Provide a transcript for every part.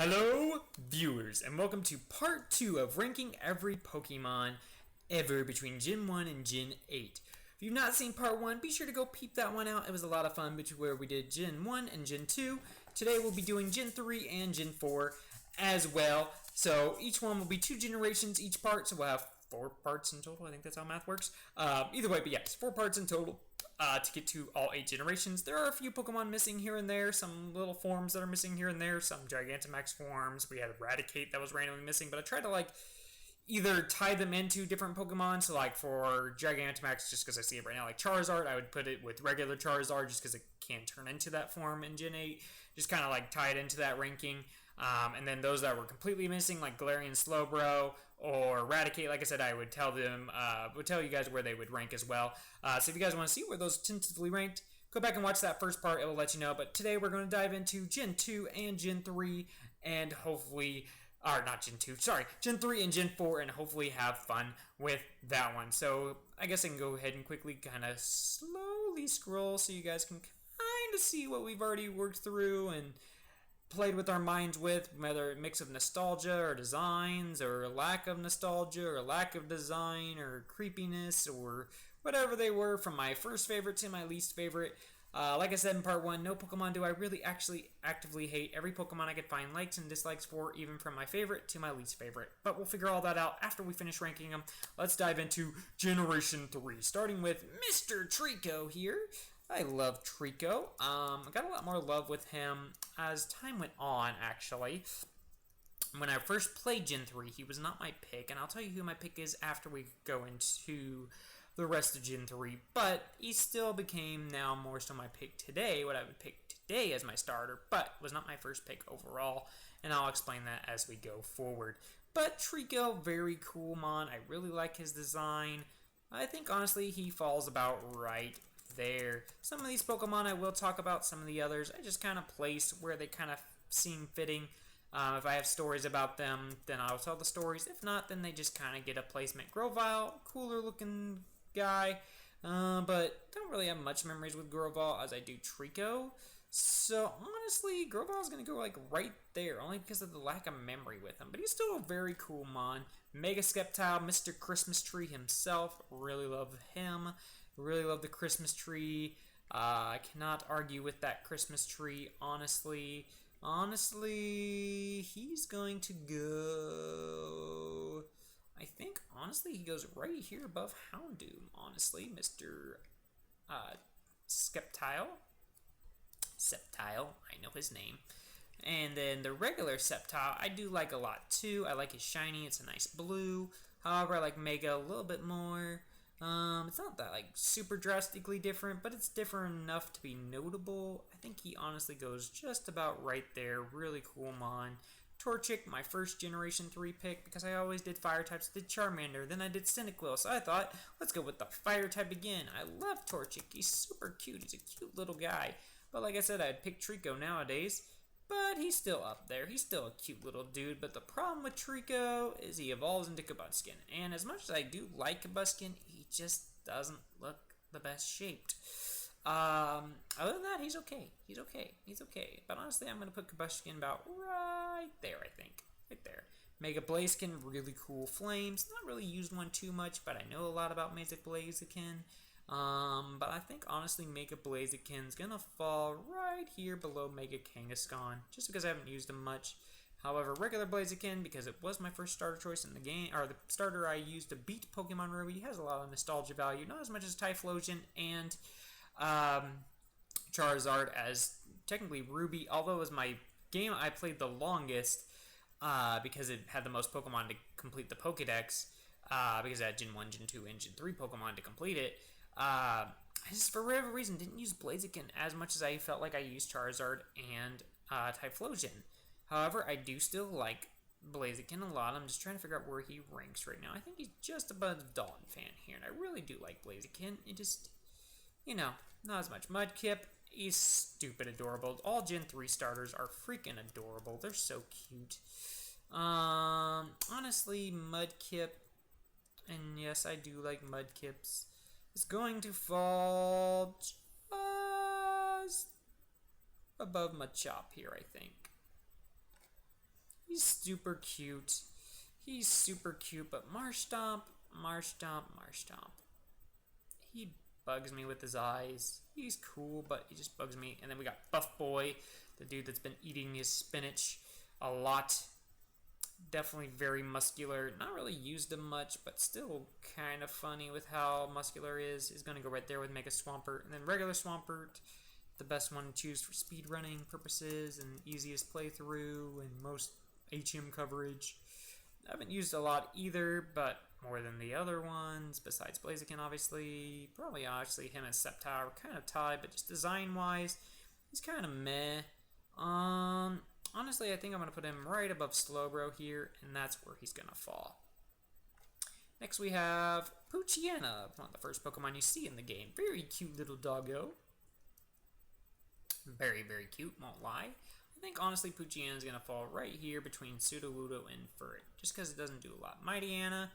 Hello, viewers, and welcome to part 2 of ranking every Pokemon ever between Gen 1 and Gen 8. If you've not seen part 1, be sure to go peep that one out. It was a lot of fun, where we did Gen 1 and Gen 2. Today we'll be doing Gen 3 and Gen 4 as well. So each one will be 2 generations each part, so we'll have 4 parts in total. I think that's how math works. Either way, but yes, 4 parts in total. To get to all 8 generations. There are a few Pokemon missing here and there, some little forms that are missing here and there, some Gigantamax forms. We had Eradicate that was randomly missing, but I tried to either tie them into different Pokemon. So for Gigantamax, just because I see it right now, like Charizard, I would put it with regular Charizard just because it can turn into that form in Gen 8. Just kind of tie it into that ranking. And then those that were completely missing, like Galarian Slowbro or Eradicate, like I said, I would tell you guys where they would rank as well. So if you guys want to see where those tentatively ranked, go back and watch that first part. It will let you know. But today we're going to dive into Gen 2 and Gen 3 and hopefully... Or not Gen 2, sorry, Gen 3 and Gen 4, and hopefully have fun with that one. So I guess I can go ahead and quickly kind of slowly scroll so you guys can kind of see what we've already worked through and played with our minds with, whether a mix of nostalgia or designs or lack of nostalgia or lack of design or creepiness or whatever they were, from my first favorite to my least favorite. Like I said in part 1, no Pokemon do I really actually actively hate. Every Pokemon I could find likes and dislikes for, even from my favorite to my least favorite. But we'll figure all that out after we finish ranking them. Let's dive into Generation 3, starting with Mr. Trico here. I love Trico. I got a lot more love with him as time went on, actually. When I first played Gen 3, he was not my pick, and I'll tell you who my pick is after we go into the rest of Gen 3, but he still became now more so my pick today, what I would pick today as my starter, but was not my first pick overall, and I'll explain that as we go forward. But Trico, very cool mon. I really like his design. I think, honestly, he falls about right there. Some of these Pokemon I will talk about, some of the others I just kind of place where they kind of seem fitting. If I have stories about them, then I'll tell the stories. If not, then they just kind of get a placement. Grovyle, cooler looking guy, but don't really have much memories with Grovyle as I do Trico. So honestly, Grovyle is going to go right there, only because of the lack of memory with him. But he's still a very cool mon. Mega Sceptile, Mr. Christmas Tree himself. Really love him. Really love the Christmas tree. I cannot argue with that Christmas tree, honestly. Honestly, he's going to go... I think, honestly, he goes right here above Houndoom, honestly, Mr. Sceptile. Sceptile, I know his name. And then the regular Sceptile, I do like a lot, too. I like his shiny, it's a nice blue. However, I like Mega a little bit more. It's not that, super drastically different, but it's different enough to be notable. I think he honestly goes just about right there. Really cool mon. Torchic, my first Generation 3 pick, because I always did Fire types. I did Charmander, then I did Cyndaquil, so I thought, let's go with the Fire type again. I love Torchic. He's super cute. He's a cute little guy. But like I said, I'd pick Trico nowadays. But he's still up there. He's still a cute little dude. But the problem with Trico is he evolves into Combusken. And as much as I do like Combusken, he just doesn't look the best shaped. Other than that, he's okay. He's okay. But honestly, I'm going to put Combusken about right there, I think. Right there. Mega Blaziken, really cool flames. Not really used one too much, but I know a lot about Mega Blaziken. But I think, honestly, Mega Blaziken's gonna fall right here below Mega Kangaskhan, just because I haven't used him much. However, regular Blaziken, because it was my first starter choice in the game, or the starter I used to beat Pokemon Ruby, has a lot of nostalgia value, not as much as Typhlosion and Charizard as technically Ruby, although it was my game I played the longest, because it had the most Pokemon to complete the Pokedex, because it had Gen 1, Gen 2, and Gen 3 Pokemon to complete it. I just, for whatever reason, didn't use Blaziken as much as I felt like I used Charizard and Typhlosion. However, I do still like Blaziken a lot. I'm just trying to figure out where he ranks right now. I think he's just above Dalton fan here, and I really do like Blaziken. It just, not as much. Mudkip, he's stupid adorable. All Gen 3 starters are freaking adorable. They're so cute. Honestly, Mudkip, and yes, I do like Mudkips, is going to fall just above Machop here, I think. He's super cute. He's super cute, but Marshtomp, Marshtomp, Marshtomp. He bugs me with his eyes. He's cool, but he just bugs me. And then we got Buff Boy, the dude that's been eating his spinach a lot. Definitely very muscular. Not really used him much, but still kind of funny with how muscular he is. He's going to go right there with Mega Swampert. And then regular Swampert, the best one to choose for speedrunning purposes and easiest playthrough and most HM coverage. I haven't used a lot either, but more than the other ones, besides Blaziken, obviously. Probably, honestly, him and Sceptile are kind of tied, but just design-wise, he's kind of meh. Honestly, I think I'm going to put him right above Slowbro here, and that's where he's going to fall. Next, we have Poochyena, one of the first Pokemon you see in the game. Very cute little doggo. Very, very cute, won't lie. I think, honestly, Poochyena is going to fall right here between Sudowoodo and Furret, just because it doesn't do a lot. Mightyena,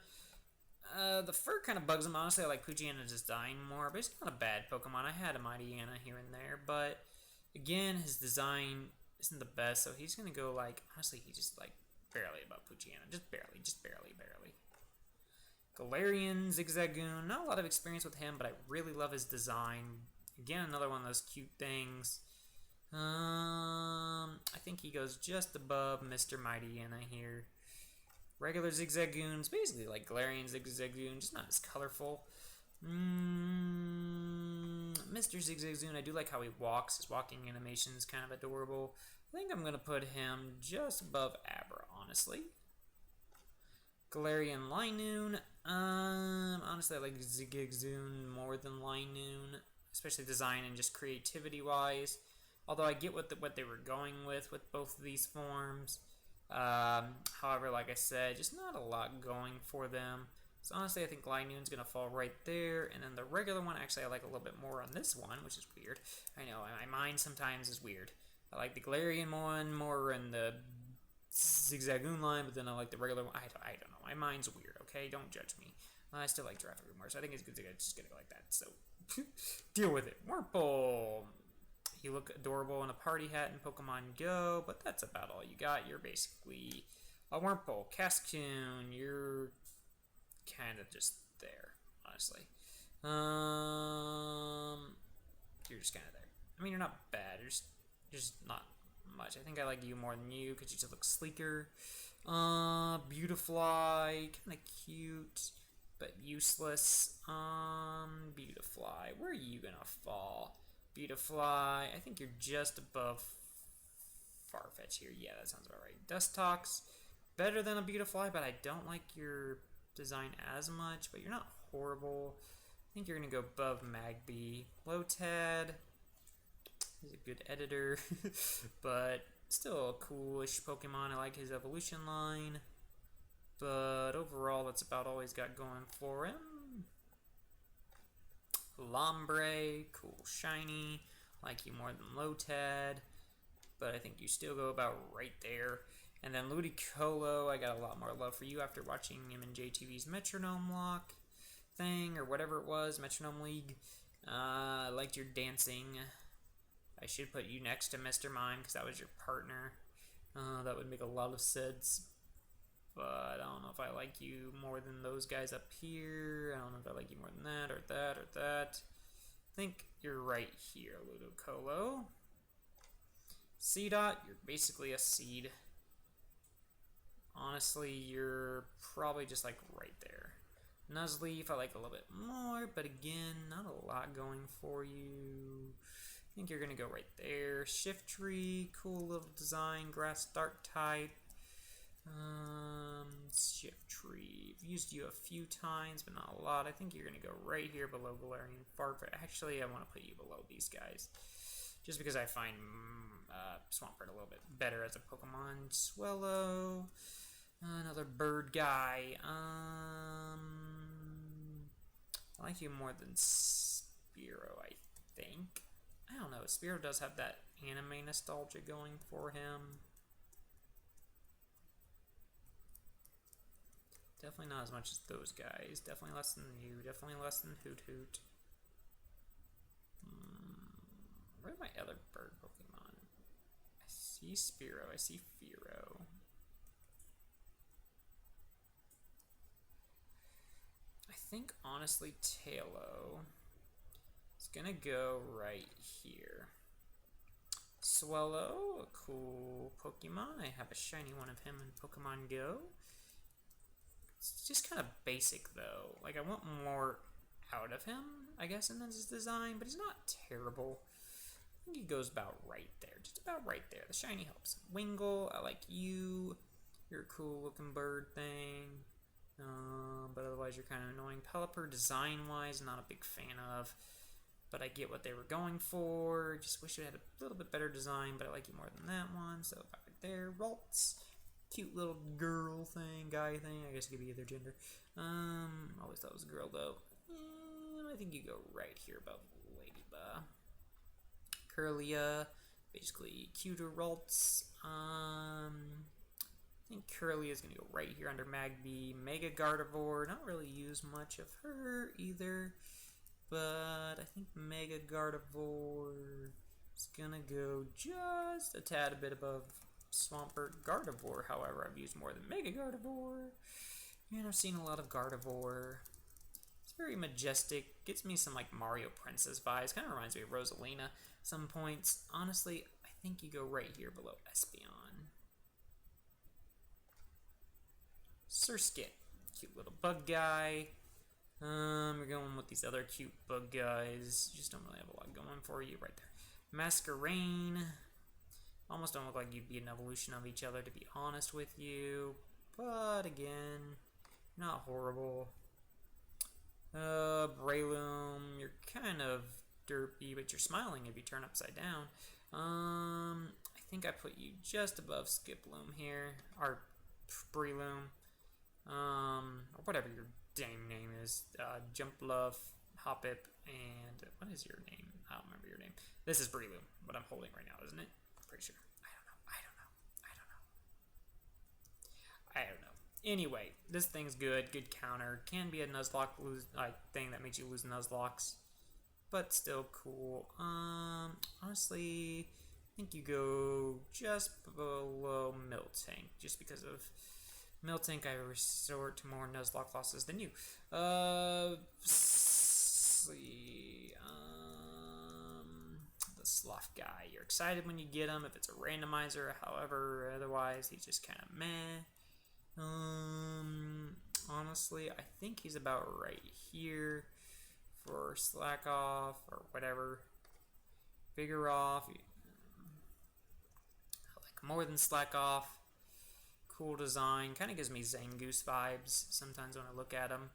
the fur kind of bugs him. Honestly, I like Poochyena just dying more, but it's not a bad Pokemon. I had a Mightyena here and there, but again, his design isn't the best, so he's going to go, like, honestly, he's just, like, barely above Poochyena. Just barely. Galarian Zigzagoon, not a lot of experience with him, but I really love his design. Again, another one of those cute things. I think he goes just above Mr. Mightyena here. Regular Zigzagoon's basically like Galarian Zigzagoon, just not as colorful. Mr. Zigzagoon, I do like how he walks. His walking animation is kind of adorable. I think I'm going to put him just above Abra, honestly. Galarian Linoon. Honestly, I like Zigzagoon more than Linoon, especially design and just creativity-wise. Although I get what they were going with both of these forms. However, like I said, just not a lot going for them. So honestly, I think Linoon's going to fall right there. And then the regular one, actually, I like a little bit more on this one, which is weird. I know, my mind sometimes is weird. I like the Galarian one more in the Zigzagoon line, but then I like the regular one. I don't know. My mind's weird, okay? Don't judge me. I still like Giraffe more, so I think it's good to just get it like that. So, deal with it. Wurmple. You look adorable in a party hat in Pokemon Go, but that's about all you got. You're basically a Wurmple. Cascoon, you're kind of just there, honestly. You're just kind of there. I mean, you're not bad. You're just not much. I think I like you more than you because you just look sleeker. Beautifly, kind of cute, but useless. Beautifly, where are you gonna fall? Beautifly, I think you're just above Farfetch here. Yeah, that sounds about right. Dustox, better than a Beautifly, but I don't like your design as much, but you're not horrible. I think you're going to go above Magby. Lotad, he's a good editor, but still a coolish Pokemon. I like his evolution line, but overall, that's about all he's got going for him. Lombre, cool, shiny. Like you more than Lotad, but I think you still go about right there. And then Ludicolo, I got a lot more love for you after watching him in JTV's Metronome Lock thing, or whatever it was, Metronome League. I liked your dancing. I should put you next to Mr. Mime, because that was your partner. That would make a lot of sense. But I don't know if I like you more than those guys up here. I don't know if I like you more than that, or that, or that. I think you're right here, Ludicolo. Seedot, you're basically a seed. Honestly, you're probably just like right there. Nuzleaf, I like a little bit more, but again, not a lot going for you. I think you're going to go right there. Shiftry, cool little design, grass dark type. Shiftry, I've used you a few times, but not a lot. I think you're going to go right here below Galarian Farfetch. Actually, I want to put you below these guys, just because I find Swampert a little bit better as a Pokemon. Swellow, another bird guy. I like you more than Spearow, I think. I don't know. Spearow does have that anime nostalgia going for him. Definitely not as much as those guys. Definitely less than you. Definitely less than Hoot Hoot. Where are my other bird Pokemon? I see Spearow. I see Fearow. think honestly Tailo is gonna go right here. Swellow, a cool Pokemon. I have a shiny one of him in Pokemon Go. It's just kind of basic though. Like I want more out of him, I guess, in his design, but he's not terrible. I think he goes about right there, just about right there. The shiny helps. Wingull, I like you. You're a cool looking bird thing. But otherwise you're kind of annoying. Pelipper, design-wise, not a big fan of. But I get what they were going for. Just wish it had a little bit better design, but I like you more than that one. So about right there. Ralts, cute little girl thing, guy thing. I guess it could be either gender. Always thought it was a girl though. I think you go right here above Ladybug. Curlia, basically cuter Ralts. I think Curlia is going to go right here under Magby. Mega Gardevoir, not really use much of her either. But I think Mega Gardevoir is going to go just a tad a bit above Swampert. Gardevoir, however, I've used more than Mega Gardevoir. And I've seen a lot of Gardevoir. It's very majestic. Gets me some like Mario Princess vibes. Kind of reminds me of Rosalina at some points. Honestly, I think you go right here below Espeon. Surskit, cute little bug guy. We're going with these other cute bug guys. You just don't really have a lot going for you right there. Masquerain. Almost don't look like you'd be an evolution of each other, to be honest with you. But again, not horrible. Breloom, you're kind of derpy, but you're smiling if you turn upside down. I think I put you just above Skiploom here, or Breloom. Or whatever your damn name is. Jumpluff, Hoppip, and what is your name? I don't remember your name. This is Breloom, what I'm holding right now, isn't it? Pretty sure. I don't know. Anyway, this thing's good. Good counter. Can be a Nuzlocke thing that makes you lose Nuzlocks, but still cool. Honestly, I think you go just below Miltank, just because of Miltank, I resort to more Nuzlocke losses than you. See, the Sloth guy. You're excited when you get him if it's a randomizer. However, otherwise he's just kind of meh. Honestly, I think he's about right here for Slack Off or whatever. Figure Off. I like more than Slack Off. Cool design. Kind of gives me Zangoose vibes sometimes when I look at him.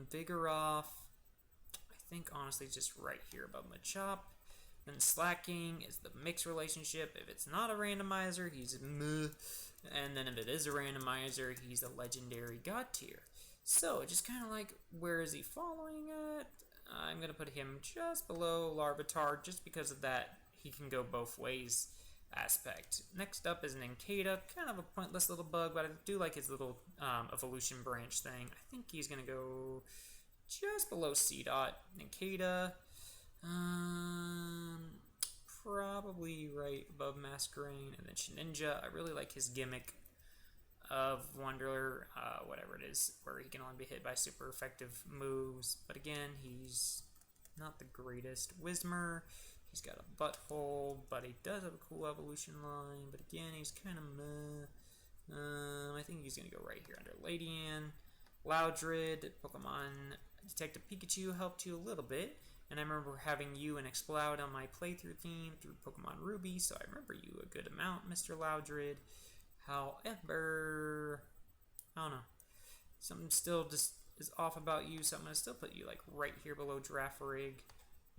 Vigoroth, I think honestly just right here above Machop. Then Slacking is the mixed relationship. If it's not a randomizer, he's meh. And then if it is a randomizer, he's a legendary god tier. So just kind of like, where is he following at? I'm going to put him just below Larvitar just because of that he can go both ways aspect. Next up is Nincada, kind of a pointless little bug, but I do like his little evolution branch thing. I think he's gonna go just below C-Dot. Nincada, probably right above Masquerain, and then Shedinja. I really like his gimmick of Wanderer, whatever it is, where he can only be hit by super effective moves, but again, he's not the greatest. Whismur, he's got a butthole, but he does have a cool evolution line. But again, he's kind of meh. I think he's going to go right here under Ladian. Loudred, Pokemon Detective Pikachu helped you a little bit. And I remember having you and Exploud on my playthrough theme through Pokemon Ruby, so I remember you a good amount, Mr. Loudred. However, I don't know. Something still just is off about you, so I'm going to still put you like right here below Girafarig.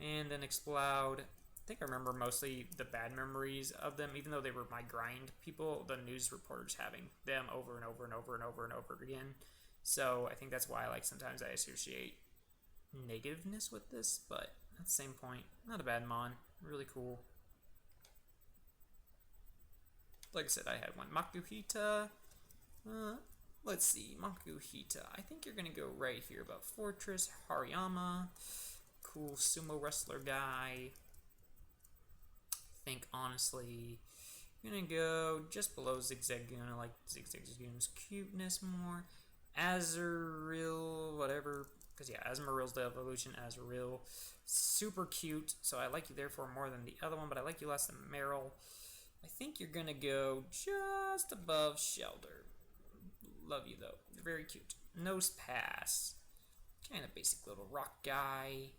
And then Exploud. I think I remember mostly the bad memories of them, even though they were my grind people, the news reporters having them over and over and over and over and over again. So I think that's why like sometimes I associate negativeness with this, but at the same point, not a bad mon. Really cool. Like I said, I had one. Makuhita. Let's see. Makuhita. I think you're going to go right here about Fortress. Hariyama. Cool sumo wrestler guy. I think honestly I'm gonna go just below Zigzagoon. I like Zigzagoon's cuteness more. Azurill, whatever. Because, yeah, Azumarill's the evolution. Azurill. Super cute. So I like you therefore more than the other one, but I like you less than Meryl. I think you're going to go just above Shelter. Love you, though. You're very cute. Nose Pass. Kind of basic little rock guy.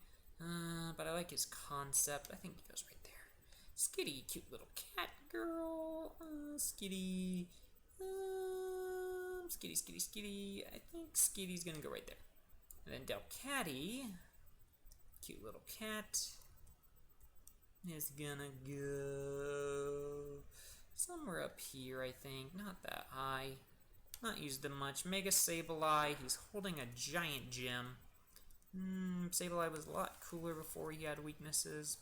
But I like his concept. I think he goes right there. Skitty, cute little cat girl. Skitty. Skitty, Skitty, Skitty. I think Skitty's gonna go right there. And then Delcatty, cute little cat, is gonna go somewhere up here, I think. Not that high. Not used them much. Mega Sableye, he's holding a giant gem. Sableye was a lot cooler before he had weaknesses.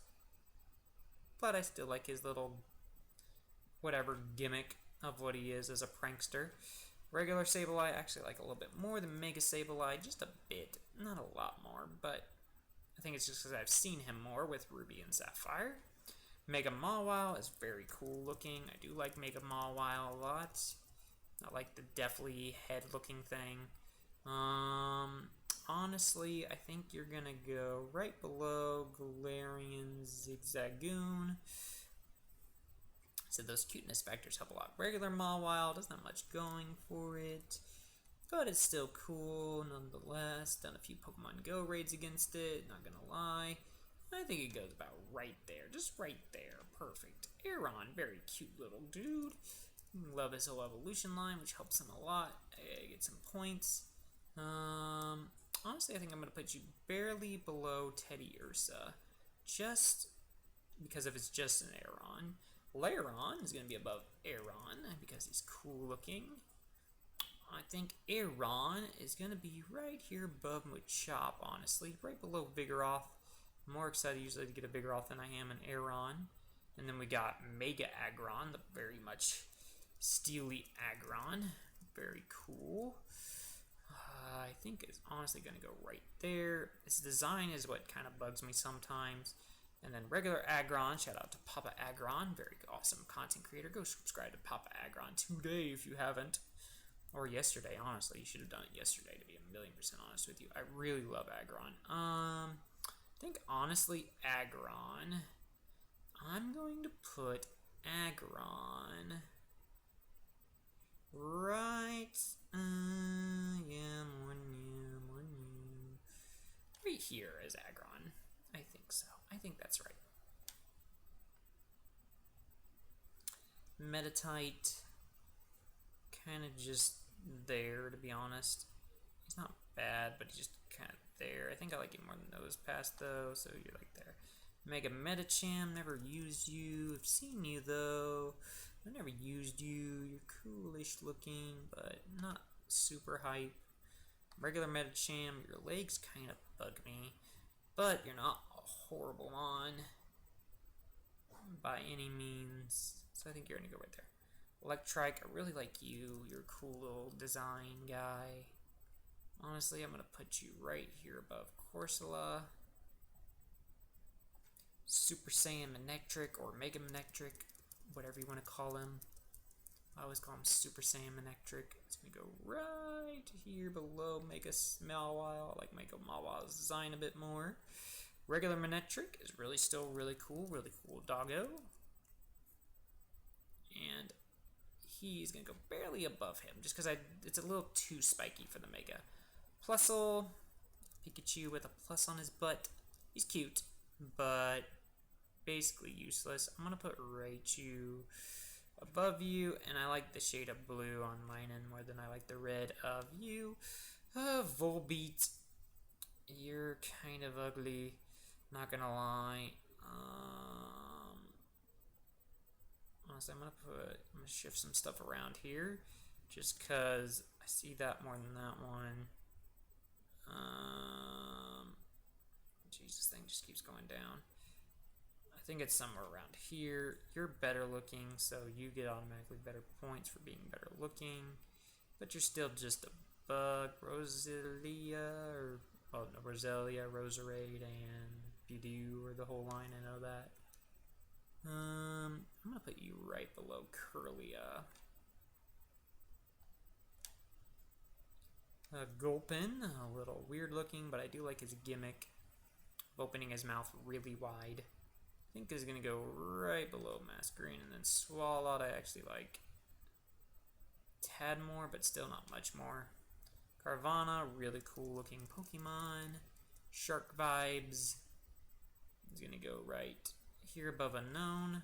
But I still like his little whatever gimmick of what he is as a prankster. Regular Sableye, I actually like a little bit more than Mega Sableye, just a bit, not a lot more, but I think it's just because I've seen him more with Ruby and Sapphire. Mega Mawile is very cool looking. I do like Mega Mawile a lot. I like the deathly head looking thing. Honestly, I think you're gonna go right below Galarian Zigzagoon. So those cuteness factors help a lot. Regular Mawile doesn't have much going for it, but it's still cool nonetheless. Done a few Pokemon Go raids against it, not gonna lie. I think it goes about right there, just right there, perfect. Aeron, very cute little dude. Love his whole evolution line, which helps him a lot. I get some points. Honestly, I think I'm gonna put you barely below Teddy Ursa, just because if it's just an Aeron. Lairon is going to be above Aeron because he's cool looking. I think Aeron is going to be right here above Machop, honestly. Right below Vigoroth. I'm more excited usually to get a Vigoroth than I am an Aeron. And then we got Mega Aggron, the very much steely Aggron. Very cool. I think it's honestly going to go right there. Its design is what kind of bugs me sometimes. And then regular Aggron, shout out to Papa Aggron, very awesome content creator. Go subscribe to Papa Aggron today if you haven't. Or yesterday, honestly. You should have done it yesterday, to be 1,000,000% honest with you. I really love Aggron. I think, honestly, Aggron. I'm going to put Aggron right, right here is Aggron. I think so. I think that's right. Metatite, kind of just there, to be honest. He's not bad, but he's just kind of there. I think I like him more than Nose Pass, though, so you're like there. Mega Metacham, never used you. I've seen you, though. I've never used you. You're coolish looking, but not super hype. Regular Metacham, your legs kind of bug me, but you're not horrible on by any means, so I think you're gonna go right there. Electrike, I really like you. You're a cool little design guy. Honestly, I'm gonna put you right here above Corsola. Super Saiyan Manectric or Mega Manectric, whatever you want to call him. I always call him Super Saiyan Manectric. It's gonna go right here below Mega Mawile. I like Mega Mawile's design a bit more. Regular Manectric is still really cool doggo. And he's going to go barely above him, just because it's a little too spiky for the Mega. Plusle, Pikachu with a plus on his butt. He's cute, but basically useless. I'm going to put Raichu above you, and I like the shade of blue on Linen more than I like the red of you. Volbeat, you're kind of ugly. Not gonna lie. Honestly, I'm gonna shift some stuff around here, just cause I see that more than that one. Jesus, thing just keeps going down. I think it's somewhere around here. You're better looking, so you get automatically better points for being better looking, but you're still just a bug. Roselia, Roserade, and Budew, or the whole line, I know that. I'm gonna put you right below Curlia. Gulpin, a little weird looking, but I do like his gimmick of opening his mouth really wide. I think is going to go right below Masquerain, and then Swalot I actually like tad more, but still not much more. Carvanha, really cool looking Pokemon. Shark vibes. Is going to go right here above Unknown.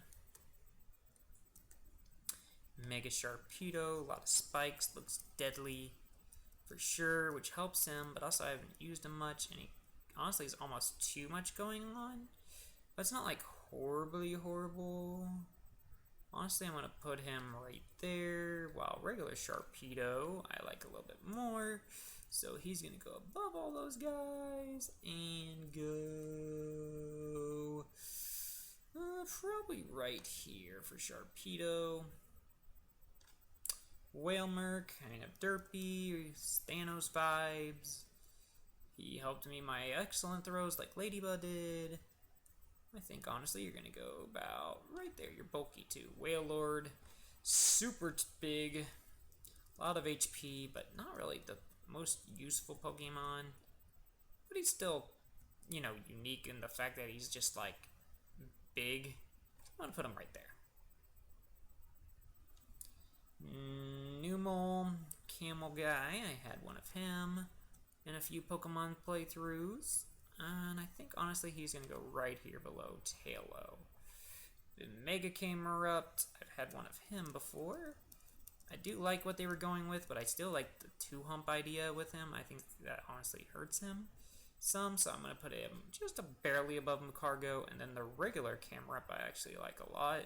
Mega Sharpedo, a lot of spikes, looks deadly for sure, which helps him, but also I haven't used him much, and he honestly is almost too much going on. But it's not like horribly horrible. Honestly, I'm going to put him right there, while regular Sharpedo I like a little bit more. So he's going to go above all those guys and go probably right here for Sharpedo. Whalemerk, kind of derpy, Thanos vibes. He helped me my excellent throws like Ladybug did. I think honestly you're gonna go about right there. You're bulky too. Wailord, super big, a lot of HP, but not really the most useful Pokemon. But he's still, you know, unique in the fact that he's just like big. I'm gonna put him right there. Numel, Camel Guy, I had one of him in a few Pokemon playthroughs, and I think honestly he's going to go right here below Tailo. The Mega Camerupt, I've had one of him before. I do like what they were going with, but I still like the 2-hump idea with him. I think that honestly hurts him some, so I'm going to put him just barely above Macargo, and then the regular Camerupt I actually like a lot.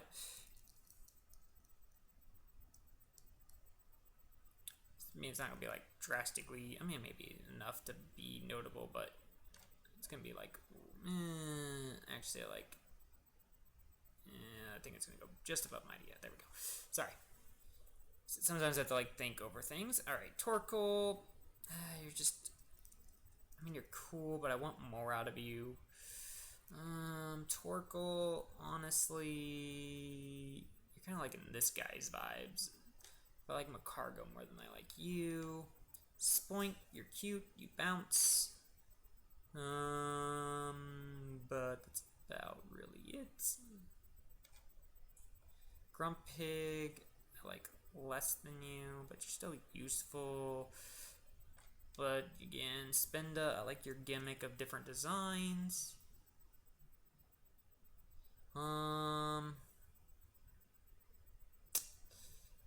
I mean, it's not gonna be like drastically, I mean, maybe enough to be notable, but it's gonna be like, actually, like, I think it's gonna go just above my idea. There we go. Sorry. Sometimes I have to like think over things. All right, Torkoal, you're just, I mean, you're cool, but I want more out of you. Torkoal, honestly, you're kind of like in this guy's vibes. I like Macargo more than I like you. Spoink, you're cute, you bounce. But that's about really it. Grumpig, I like less than you, but you're still useful. But again, Spinda, I like your gimmick of different designs.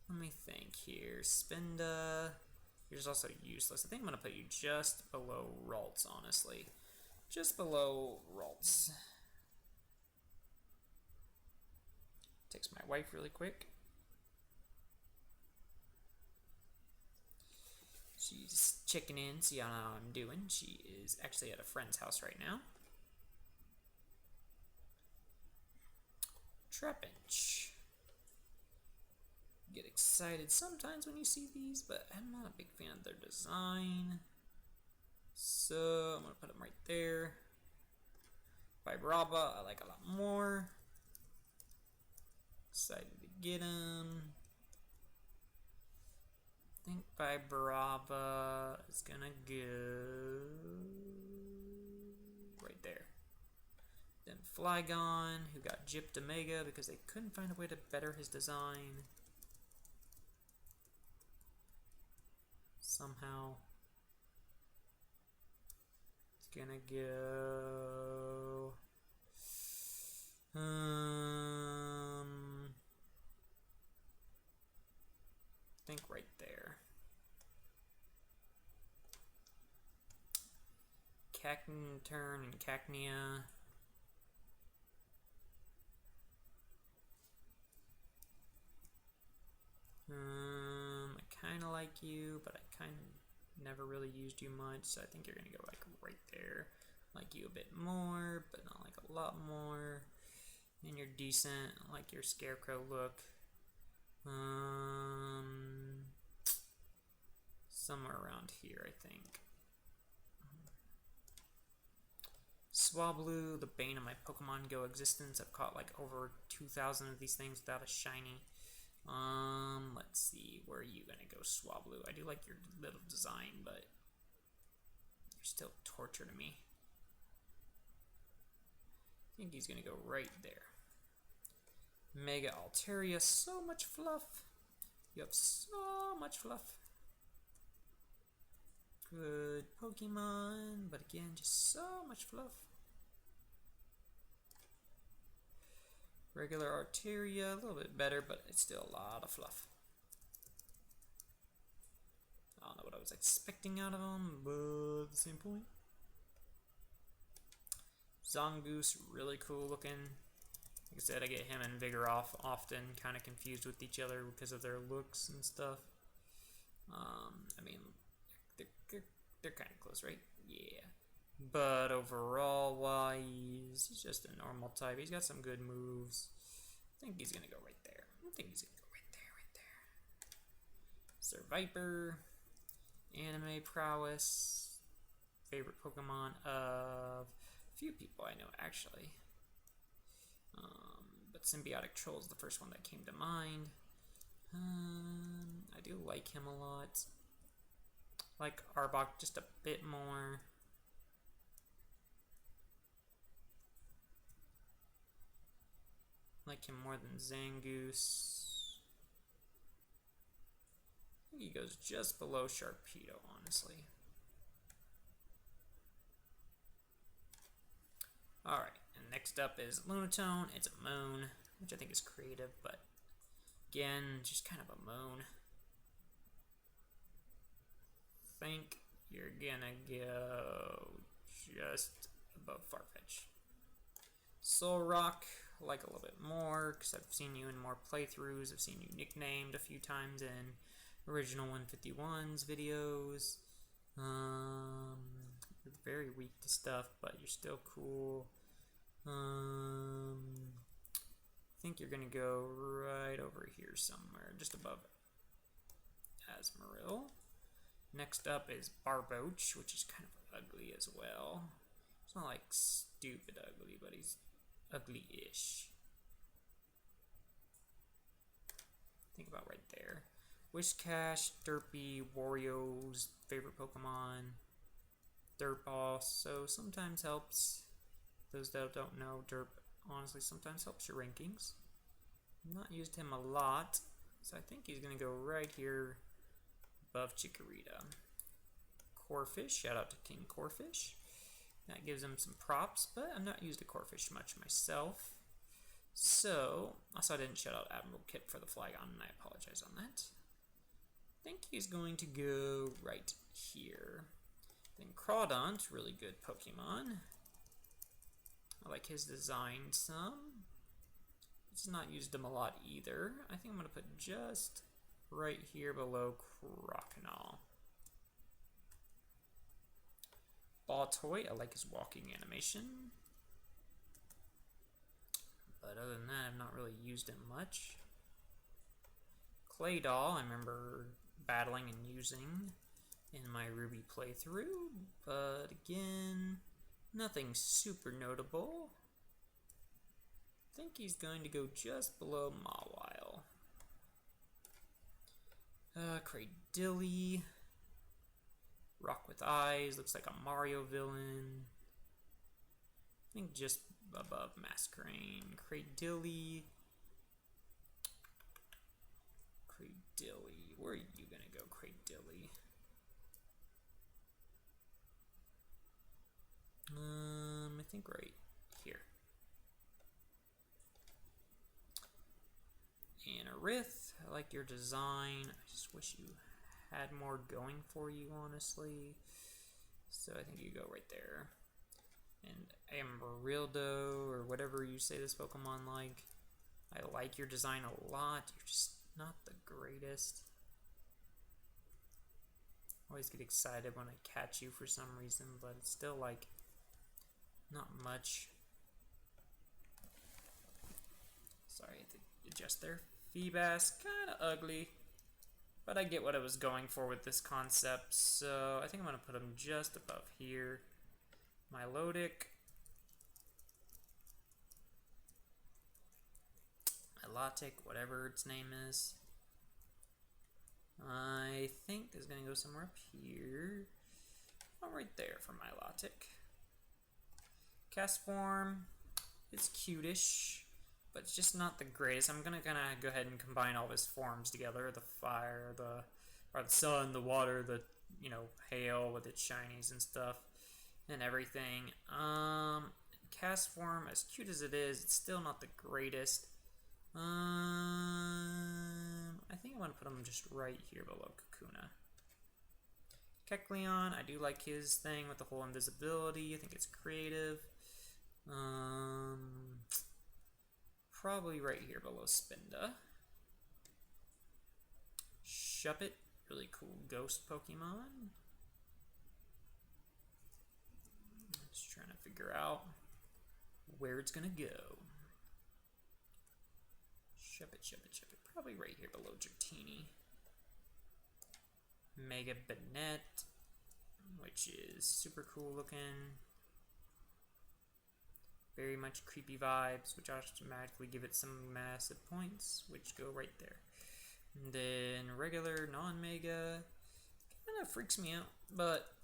Let me think here. Spinda, you're just also useless. I think I'm going to put you just below Ralts, honestly. Just below Ralts. Text my wife really quick. She's checking in, see how I'm doing. She is actually at a friend's house right now. Trapinch. Get excited sometimes when you see these, but I'm not a big fan of their design. So I'm gonna put them right there. Vibrava, I like a lot more. Excited to get him. I think Vibrava is gonna go right there. Then Flygon, who got gypped Omega because they couldn't find a way to better his design. Somehow. It's gonna go. I think right there. Cacturn and Cacnea. I kind of like you, but I kind of never really used you much, so I think you're gonna go like right there. Like you a bit more, but not like a lot more. And you're decent. I like your Scarecrow look. Somewhere around here, I think. Swablu, the bane of my Pokemon Go existence. I've caught like over 2,000 of these things without a shiny. Let's see, where are you gonna go, Swablu? I do like your little design, but torture to me. I think he's gonna go right there. Mega Altaria, so much fluff. You have so much fluff. Good Pokemon, but again, just so much fluff. Regular Arteria, a little bit better, but it's still a lot of fluff. I don't know what I was expecting out of him, but at the same point. Zongoose, really cool looking. Like I said, I get him and Vigoroth often kind of confused with each other because of their looks and stuff. I mean, they're kind of close, right? Yeah. But overall wise, he's just a normal type. He's got some good moves. I think he's gonna go right there. Sir Viper, anime prowess, favorite Pokemon of a few people I know actually. But Symbiotic Troll is the first one that came to mind. I do like him a lot. Like Arbok just a bit more. Like him more than Zangoose. I think he goes just below Sharpedo, honestly. Alright, and next up is Lunatone. It's a moon, which I think is creative, but again, just kind of a moon. Think you're gonna go just above Farfetch. Solrock, I like a little bit more because I've seen you in more playthroughs. I've seen you nicknamed a few times in original 151's videos. You're very weak to stuff, but you're still cool. I think you're gonna go right over here somewhere, just above Asmoril. Next up is Barboach, which is kind of ugly as well. It's not like stupid ugly, but he's ugly-ish. Think about right there. Whiscash, Derpy, Wario's favorite Pokemon. Dirtball, so sometimes helps. Those that don't know, Derp honestly sometimes helps your rankings. Not used him a lot, so I think he's gonna go right here above Chikorita. Corphish, shout out to King Corphish. That gives him some props, but I'm not used to Corphish much myself. So, also I didn't shout out Admiral Kit for the Flygon, and I apologize on that. I think he's going to go right here. Then Crawdont, really good Pokemon. I like his design some. It's not used him a lot either. I think I'm going to put just right here below Croconaw. Baltoy, I like his walking animation. But other than that, I've not really used him much. Claydol, I remember battling and using in my Ruby playthrough, but again, nothing super notable. I think he's going to go just below Mawile. Cradilly, Rock with Eyes, looks like a Mario villain. I think just above Masquerain. Cradilly, where are you gonna go, Cradilly? I think right here. Anorith, I like your design. I just wish you had more going for you, honestly. So I think you go right there. And Amarildo, or whatever you say this Pokemon like. I like your design a lot. You're just not the greatest. Always get excited when I catch you for some reason, but it's still like not much. Sorry, I have to adjust there. Feebas, kind of ugly, but I get what I was going for with this concept, so I think I'm going to put him just above here. Milotic, Milotic, whatever its name is, I think is going to go somewhere up here. right there for Milotic. Castform, it's cutish, but it's just not the greatest. I'm gonna go ahead and combine all of his forms together: the fire, the sun, the water, the hail with its shinies and stuff and everything. Castform, as cute as it is, it's still not the greatest. I think I'm gonna put him just right here below Kakuna. Kecleon, I do like his thing with the whole invisibility. I think it's creative. Probably right here below Spinda. Shuppet, really cool ghost Pokemon. Just trying to figure out where it's gonna go. Shuppet. Probably right here below Dratini. Mega Banette, which is super cool looking. Very much creepy vibes, which automatically give it some massive points, which go right there. And then regular, non-mega, kind of freaks me out, but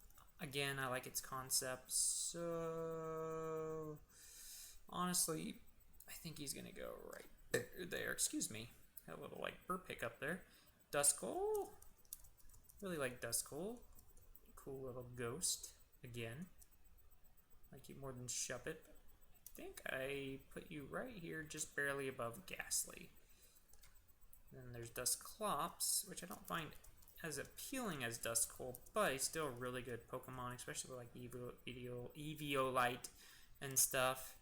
again, I like its concept, so honestly, I think he's gonna go right there. Excuse me, had a little burp hiccup there. Duskull, really like Duskull, cool little ghost. Again, like it more than Shuppet. I think I put you right here, just barely above Ghastly. Then there's Dusclops, which I don't find as appealing as Duskull, but he's still a really good Pokemon, especially like Eviolite and stuff.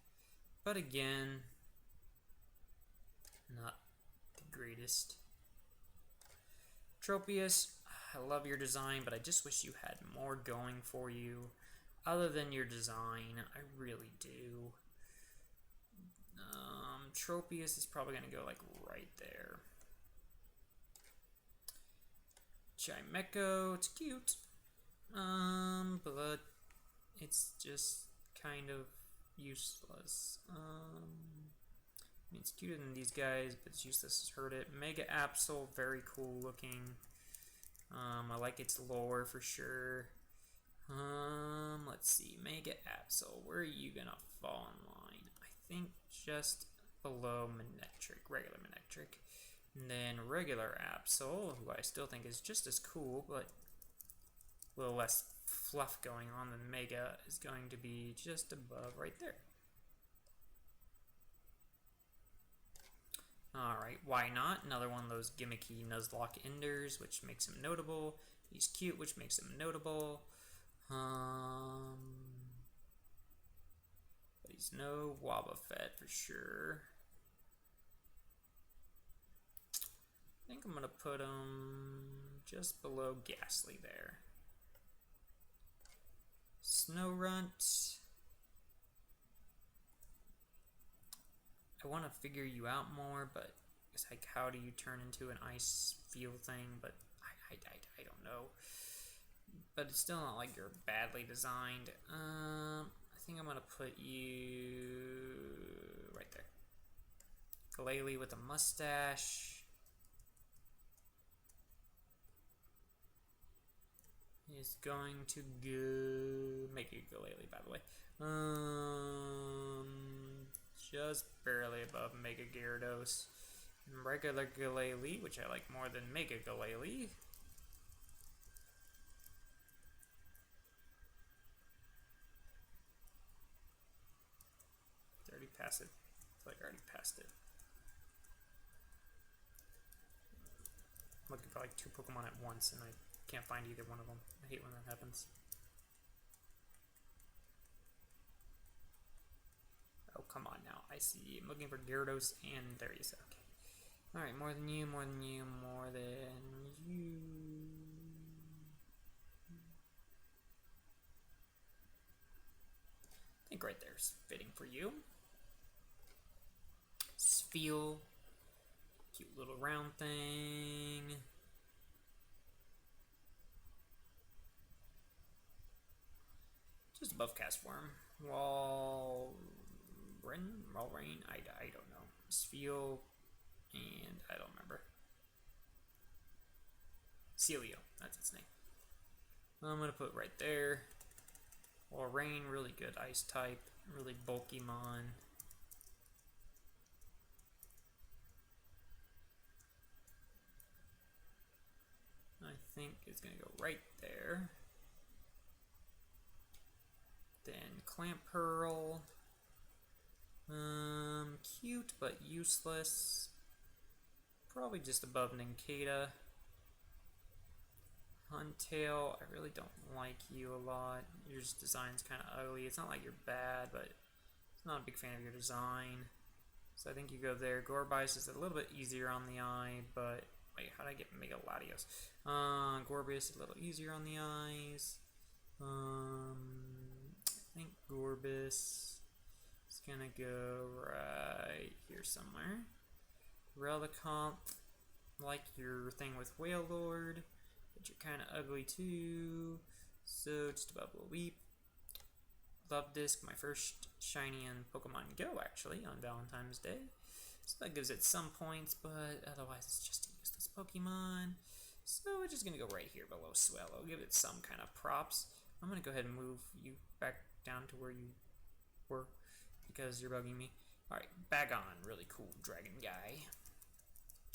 But again, not the greatest. Tropius, I love your design, but I just wish you had more going for you other than your design. I really do. Tropius is probably going to go right there. Chimecho, it's cute, but it's just kind of useless. I mean, it's cuter than these guys, but it's useless as hurt it. Mega Absol, very cool looking. I like its lore for sure. Let's see, Mega Absol, where are you gonna fall in line? I think just below Manectric, regular Manectric. And then regular Absol, who I still think is just as cool, but a little less fluff going on than Mega, is going to be just above right there. Alright, why not? Another one of those gimmicky Nuzlocke Enders, which makes him notable. He's cute, which makes him notable. But he's no Wobbuffet for sure. I think I'm going to put him just below Ghastly there. Snorunt. I want to figure you out more, but it's like, how do you turn into an ice field thing? But I don't know. But it's still not like you're badly designed. I think I'm going to put you right there. Glalie with a mustache. Is going to go make it Glalie, by the way. Just barely above Mega Gyarados. And regular Glalie, which I like more than Mega Glalie. Already passed it. I feel like I already passed it. I'm looking for like 2 Pokemon at once and I can't find either one of them. I hate when that happens. Oh, come on now. I see. I'm looking for Gyarados and there he is. Okay. Alright, more than you, more than you, more than you. I think right there's fitting for you. Spheal. Cute little round thing. Just above Castform. Walrein? I don't know. Spheal, and I don't remember. Celio, that's its name. I'm gonna put right there. Or Rain, really good ice type, really bulky mon. I think it's gonna go right there. Then Clamp Pearl. Cute but useless. Probably just above Nincada. Huntail, I really don't like you a lot. Your design's kind of ugly. It's not like you're bad, but I'm not a big fan of your design. So I think you go there. Gorbice is a little bit easier on the eye, but wait, how did I get Mega Latios? Gorbius is a little easier on the eyes. I think Gorbis is gonna go right here somewhere. Relicanth, like your thing with Whale Lord, but you're kind of ugly too. So just above Weep. Love Disc, my first shiny in Pokemon Go actually on Valentine's Day. So that gives it some points, but otherwise it's just a useless Pokemon. So we're just gonna go right here below Swellow, give it some kind of props. I'm gonna go ahead and move you back down to where you were because you're bugging me. Alright, Bagon, really cool dragon guy.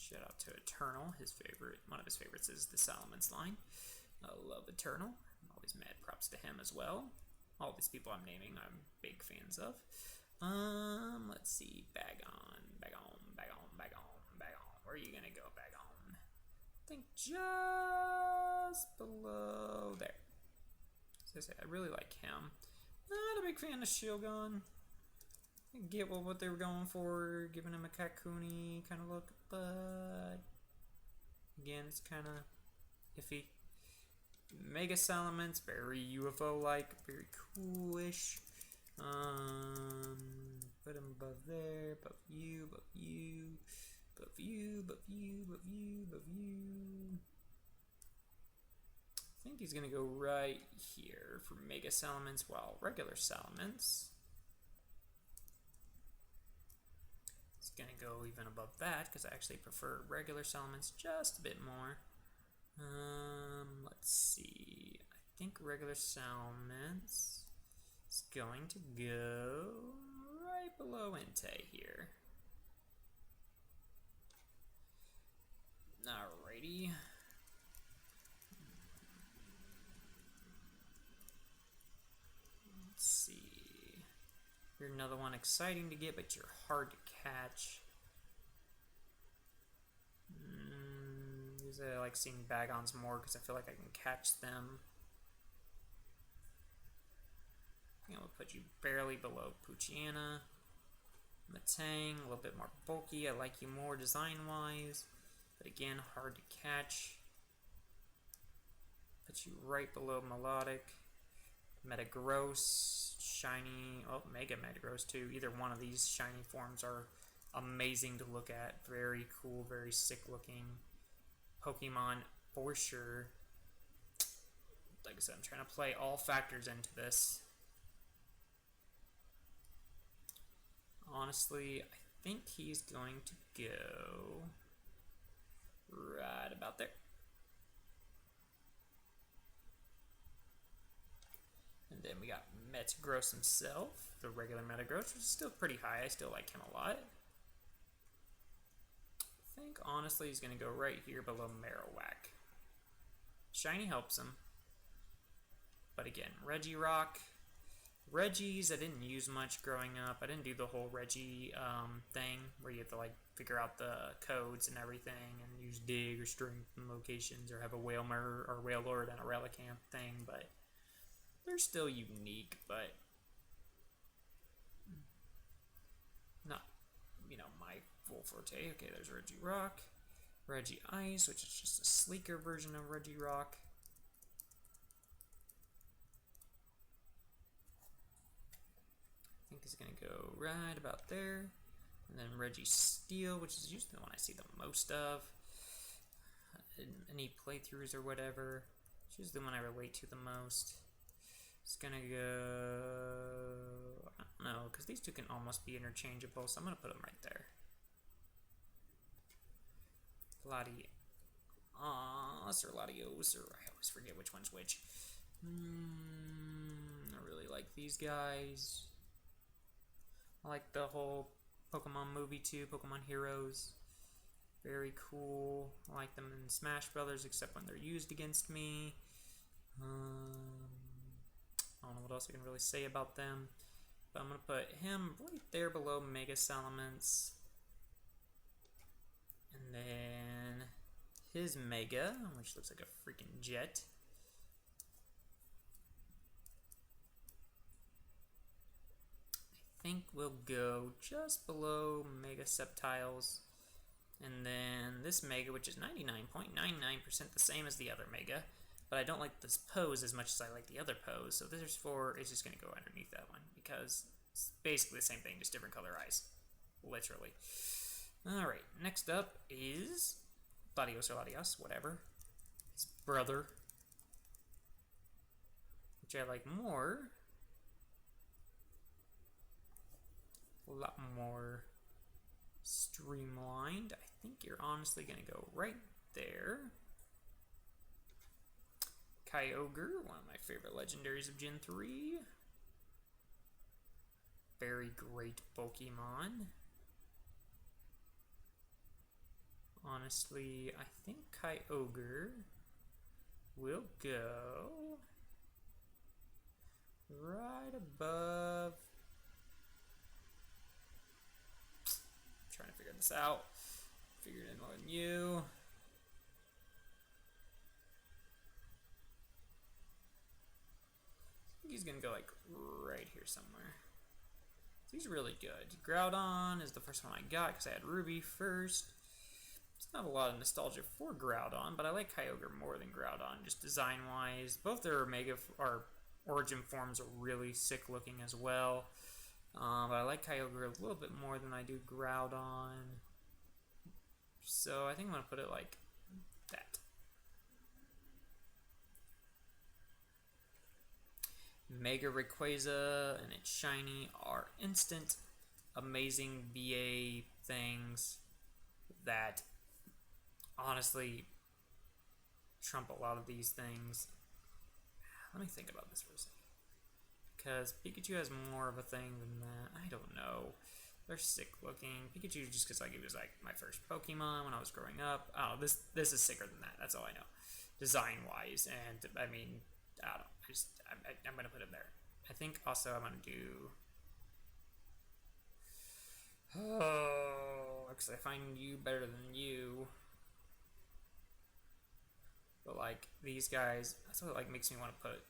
Shout out to Eternal, one of his favorites is the Salaman's line. I love Eternal, always mad props to him as well. All these people I'm naming, I'm big fans of. Let's see, Bagon. Where are you gonna go, Bagon? I think just below there. As I say, I really like him. Not a big fan of Shilgon. I get what they were going for, giving him a Kakuni kind of look, but again, it's kind of iffy. Mega Salamence, very UFO-like, very coolish. Put him above there, above you. I think he's gonna go right here for Mega Salamence, while regular Salamence is gonna go even above that because I actually prefer regular Salamence just a bit more. Let's see. I think regular Salamence is going to go right below Entei here. Alrighty. Let's see. You're another one exciting to get, but you're hard to catch. Usually I like seeing Bagons more because I feel like I can catch them. I think I'm gonna put you barely below Poochyena. Matang, a little bit more bulky. I like you more design-wise, but again, hard to catch. Put you right below Melodic. Metagross, shiny, oh, Mega Metagross too. Either one of these shiny forms are amazing to look at. Very cool, very sick looking Pokemon for sure. Like I said, I'm trying to play all factors into this. Honestly, I think he's going to go right about there. And then we got Metagross himself, the regular Metagross, which is still pretty high. I still like him a lot. I think, honestly, he's going to go right here below Marowak. Shiny helps him. But again, Regirock. Regis, I didn't use much growing up. I didn't do the whole Regi thing, where you have to, like, figure out the codes and everything, and use dig or strength and locations, or have a Whalmer or Whalelord and a Relicanth thing, but they're still unique, but not, you know, my full forte. Okay, there's Regirock. Regice, which is just a sleeker version of Regirock. I think it's going to go right about there. And then Registeel, which is usually the one I see the most of in any playthroughs or whatever. It's usually the one I relate to the most. It's going to go, I don't know, because these two can almost be interchangeable, so I'm going to put them right there. Latios, or I always forget which one's which. I really like these guys. I like the whole Pokemon movie too, Pokemon Heroes. Very cool. I like them in Smash Brothers, except when they're used against me. I don't know what else I can really say about them. But I'm going to put him right there below Mega Salamence. And then his Mega, which looks like a freaking jet. I think we'll go just below Mega Sceptiles. And then this Mega, which is 99.99% the same as the other Mega. But I don't like this pose as much as I like the other pose. So this 4 is just going to go underneath that one. Because it's basically the same thing, just different color eyes. Literally. Alright, next up is Latios or Latias, whatever. His brother. Which I like more. A lot more streamlined. I think you're honestly going to go right there. Kyogre, one of my favorite legendaries of Gen 3. Very great Pokemon. Honestly, I think Kyogre will go right above. I'm trying to figure this out. Figured it more than you. I think he's gonna go like right here somewhere. So he's really good. Groudon is the first one I got because I had Ruby first. It's not a lot of nostalgia for Groudon, but I like Kyogre more than Groudon, just design-wise. Both their origin forms are really sick looking as well. But I like Kyogre a little bit more than I do Groudon. So I think I'm going to put it like that. Mega Rayquaza and its shiny are instant, amazing BA things that honestly trump a lot of these things. Let me think about this for a second. Because Pikachu has more of a thing than that. I don't know. They're sick looking. Pikachu just because like it was like my first Pokemon when I was growing up. Oh, this is sicker than that. That's all I know. Design wise, and I mean, I don't know. I'm gonna put him there. I think also I'm gonna do. Oh, because I find you better than you. But like these guys, that's what like makes me want to put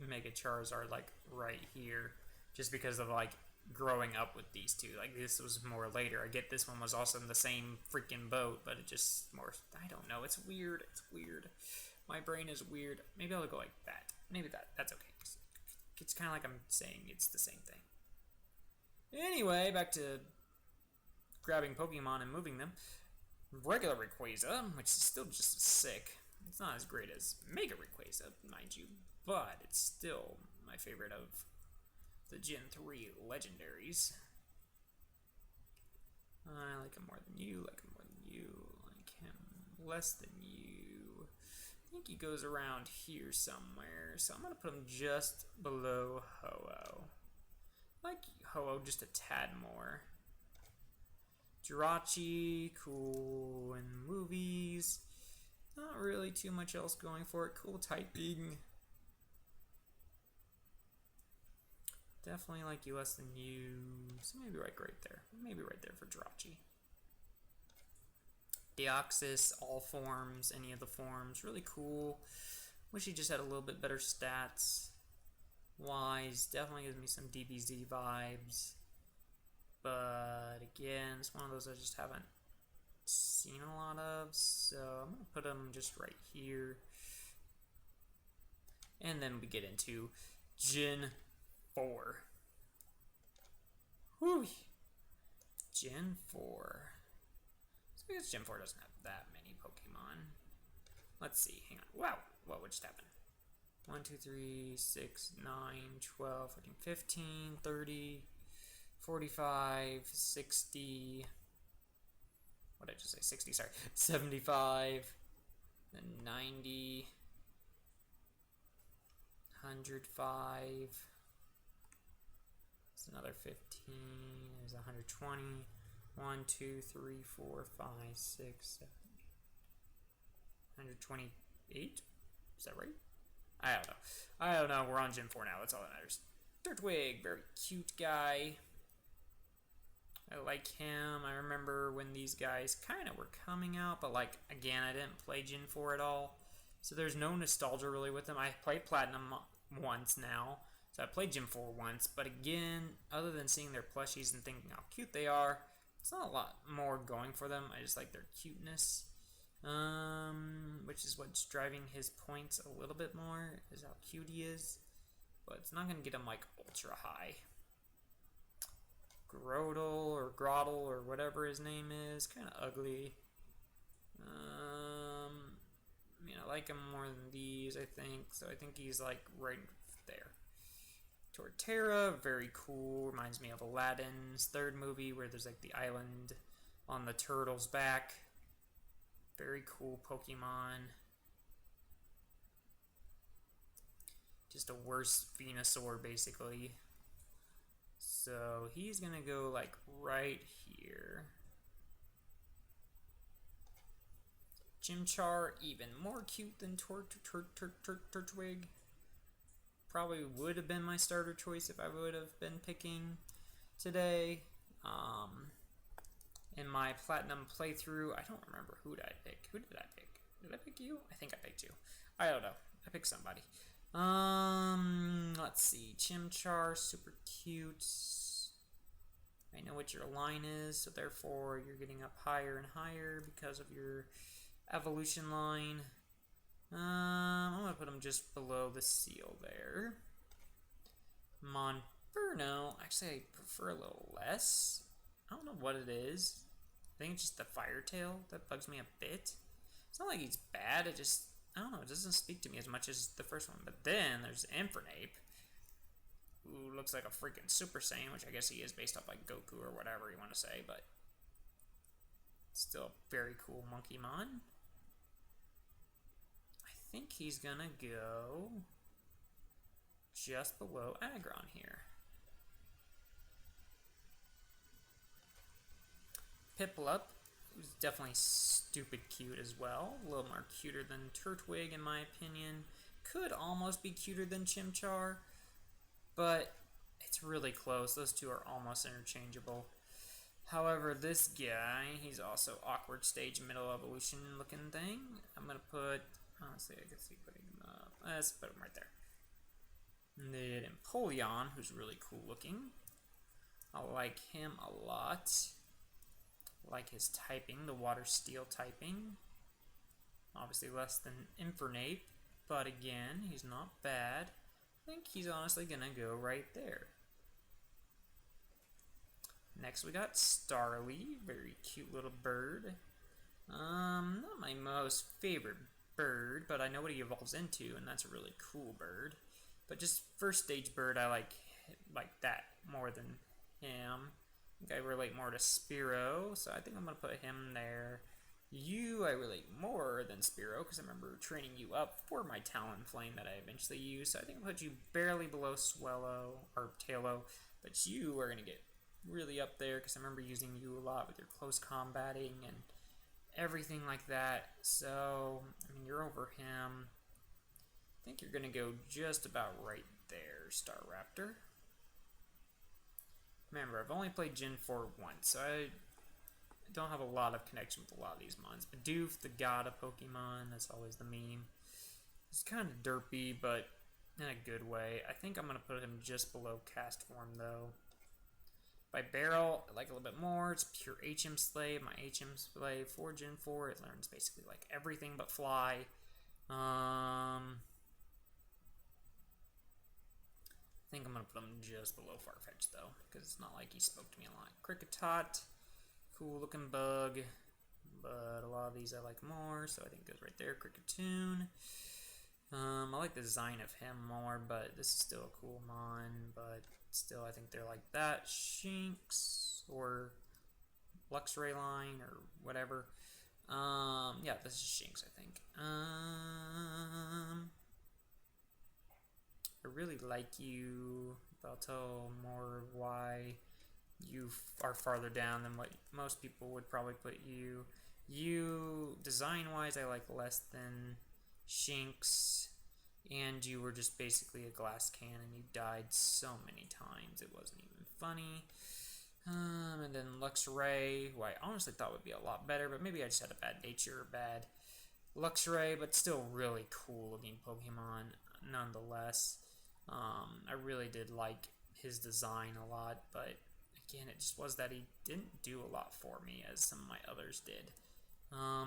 Mega Charizard like right here, just because of like growing up with these two. Like this was more later. I get this one was also in the same freaking boat, but it just more. I don't know. It's weird. It's weird. My brain is weird. Maybe I'll go like that. Maybe that's okay. It's kind of like I'm saying it's the same thing. Anyway, back to grabbing Pokemon and moving them. Regular Rayquaza, which is still just as sick. It's not as great as Mega Rayquaza, mind you, but it's still my favorite of the Gen 3 legendaries. I like him more than you, like him more than you, like him less than you. I think he goes around here somewhere, so I'm going to put him just below Ho-Oh. I like Ho-Oh just a tad more. Jirachi, cool in movies. Not really too much else going for it. Cool typing. Definitely like you less than you. So maybe right there. Maybe right there for Jirachi. Deoxys, all forms, any of the forms. Really cool. Wish he just had a little bit better stats. Wise, definitely gives me some DBZ vibes. But again, it's one of those I just haven't seen a lot of. So I'm going to put him just right here. And then we get into Gen 4. Whew. Gen 4. I guess Gen 4 doesn't have that many Pokemon. Let's see. Hang on. Wow. What just happened? 1, 2, 3, 6, 9, 12, 14, 15, 30, 45, 60. What did I just say? 60, sorry. 75, then 90, 105, There's another 15. There's 120. 1, 2, 3, 4, 5, 6, 7, 128? Is that right? I don't know. I don't know. We're on Gym 4 now. That's all that matters. Turtwig, very cute guy. I like him. I remember when these guys kind of were coming out, but like, again, I didn't play Gen 4 at all. So there's no nostalgia really with them. I played Platinum once now. So I played Gen 4 once, but again, other than seeing their plushies and thinking how cute they are, it's not a lot more going for them. I just like their cuteness. Which is what's driving his points a little bit more, is how cute he is. But it's not going to get him like ultra high. Grodel or Groddle or whatever his name is, kind of ugly. I mean, I like him more than these, I think. So I think he's like right there. Torterra, very cool. Reminds me of Aladdin's third movie where there's like the island on the turtle's back. Very cool Pokemon. Just a worse Venusaur, basically. So he's gonna go like right here. Chimchar, even more cute than Turtwig. Probably would have been my starter choice if I would have been picking today. In my Platinum playthrough, I don't remember who did I pick. Who did I pick? Did I pick you? I think I picked you. I don't know. I picked somebody. Let's see. Chimchar, super cute. I know what your line is, so therefore you're getting up higher and higher because of your evolution line. I'm gonna put him just below the seal there. Monferno, actually I prefer a little less. I don't know what it is. I think it's just the fire tail that bugs me a bit. It's not like he's bad, it just, I don't know, it doesn't speak to me as much as the first one. But then there's Infernape, who looks like a freaking Super Saiyan, which I guess he is based off like Goku or whatever you want to say, but still a very cool Monkeymon. I think he's gonna go just below Aggron here. Piplup, who's definitely stupid cute as well. A little more cuter than Turtwig in my opinion. Could almost be cuter than Chimchar, but it's really close. Those two are almost interchangeable. However, this guy, he's also awkward stage middle evolution looking thing. I'm going to put, honestly, I can see putting him up. Let's put him right there. And then Empoleon, who's really cool looking. I like him a lot. I like his typing, the water steel typing. Obviously less than Infernape, but again, he's not bad. I think he's honestly going to go right there. Next we got Starly, very cute little bird. Not my most favorite bird, but I know what he evolves into, and that's a really cool bird. But just first stage bird, I like that more than him. I think I relate more to Spearow, so I think I'm going to put him there. You, I relate more than Spearow, because I remember training you up for my Talonflame that I eventually used. So I think I'll put you barely below Swellow, or Tailo, but you are going to get really up there, because I remember using you a lot with your close combating and everything like that. So, I mean, you're over him. I think you're going to go just about right there, Staraptor. Remember, I've only played Gen 4 once, so I don't have a lot of connection with a lot of these mons. Bidoof, the god of Pokemon, that's always the meme. He's kind of derpy, but in a good way. I think I'm going to put him just below Cast Form, though. By Barrel, I like a little bit more. It's pure HM Slave. My HM Slave for Gen 4, it learns basically like everything but fly. I think I'm going to put him just below Farfetch'd, though, because it's not like he spoke to me a lot. Kricketot, cool looking bug, but a lot of these I like more, so I think it goes right there. Cricketoon. I like the design of him more, but this is still a cool mon, but still I think they're like that. Shinx, or Luxray line, or whatever. Yeah, this is Shinx, I think. I really like you, but I'll tell more why you are farther down than what most people would probably put you. You, design-wise, I like less than Shinx, and you were just basically a glass cannon. You died so many times, it wasn't even funny. And then Luxray, who I honestly thought would be a lot better, but maybe I just had a bad nature or bad Luxray, but still really cool looking Pokemon nonetheless. I really did like his design a lot, but again, it just was that he didn't do a lot for me as some of my others did.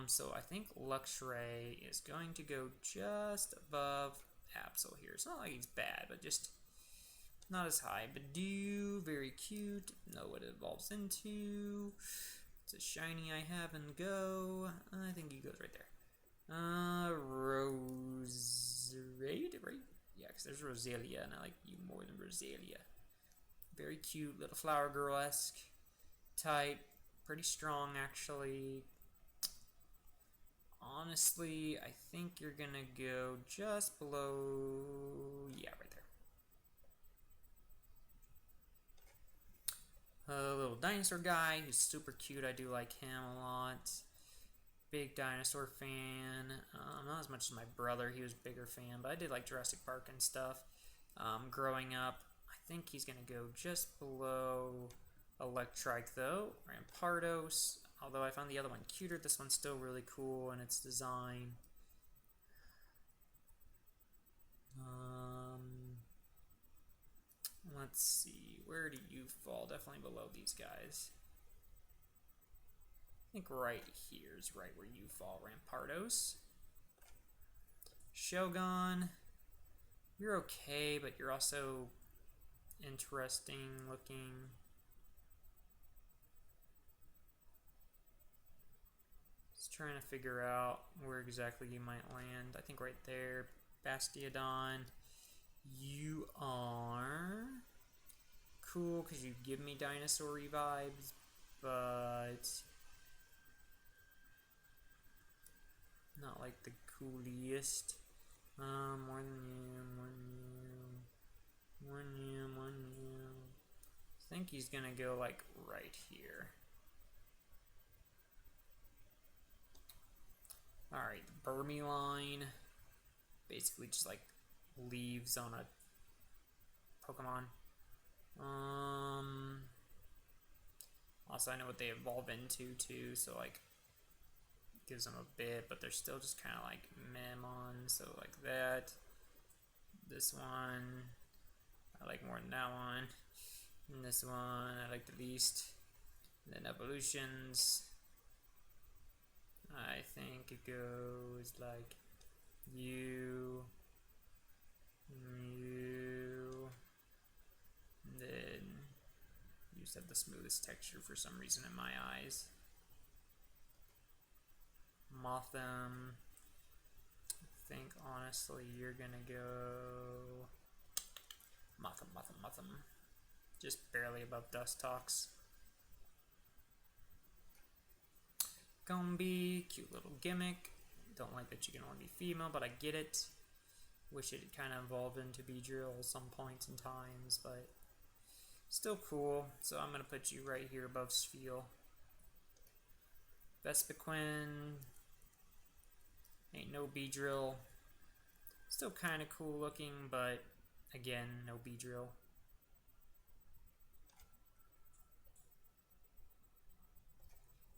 So I think Luxray is going to go just above Absol here. It's not like he's bad, but just not as high. Badoo, very cute. Know what it evolves into. It's a shiny I have and go. I think he goes right there. Roserade, right? Yeah, because there's Roselia, and I like you more than Roselia. Very cute, little flower girl-esque type. Pretty strong, actually. Honestly, I think you're gonna go just below... Yeah, right there. A little dinosaur guy who's super cute. I do like him a lot. Big dinosaur fan. Not as much as my brother. He was a bigger fan, but I did like Jurassic Park and stuff. Growing up, I think he's going to go just below Electrike, though. Rampardos. Although I found the other one cuter, this one's still really cool in its design. Let's see. Where do you fall? Definitely below these guys. I think right here is right where you fall, Rampardos. Shogun, you're okay, but you're also interesting looking. Just trying to figure out where exactly you might land. I think right there. Bastiodon, you are cool because you give me dinosaur-y vibes, but not like the coolest. More than you, more than you, more than you, more than you. I think he's gonna go like right here. Alright, the Burmy line. Basically just like leaves on a Pokemon. Also I know what they evolve into too, so like gives them a bit, but they're still just kind of like Memon, so like that. This one I like more than that one. And this one I like the least. And then evolutions, I think it goes like you, and then you just have the smoothest texture for some reason in my eyes. Motham, I think honestly you're gonna go Motham. Just barely above Dustox. Gumby, cute little gimmick. Don't like that you can only be female, but I get it. Wish it had kind of evolved into Beedrill some points and times, but still cool. So I'm going to put you right here above Spheal. Vespiquen. Ain't no Beedrill. Still kind of cool looking, but again, no Beedrill.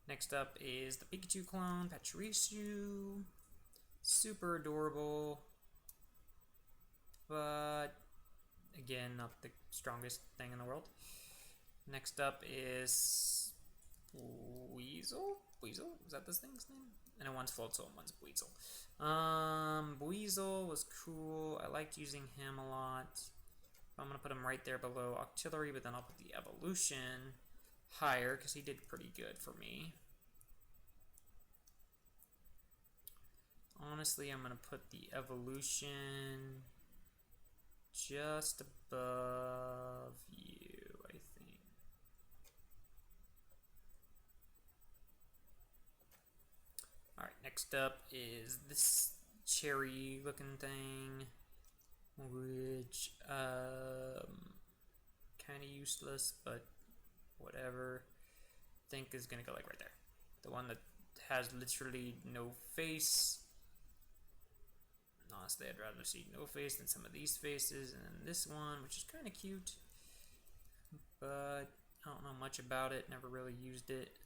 Next up is the Pikachu clone, Pachirisu. Super adorable, but again, not the strongest thing in the world. Next up is Weasel? Weasel? Is that this thing's name? And it one's Floatzel and one's Weasel. Weasel was cool. I liked using him a lot. I'm going to put him right there below Octillery, but then I'll put the evolution higher because he did pretty good for me. Honestly, I'm going to put the evolution just above you, I think. Alright, next up is this cherry looking thing. which kind of useless, but whatever. I think is gonna go like right there. The one that has literally no face. Honestly, I'd rather see no face than some of these faces, and then this one, which is kind of cute, but I don't know much about it. Never really used it.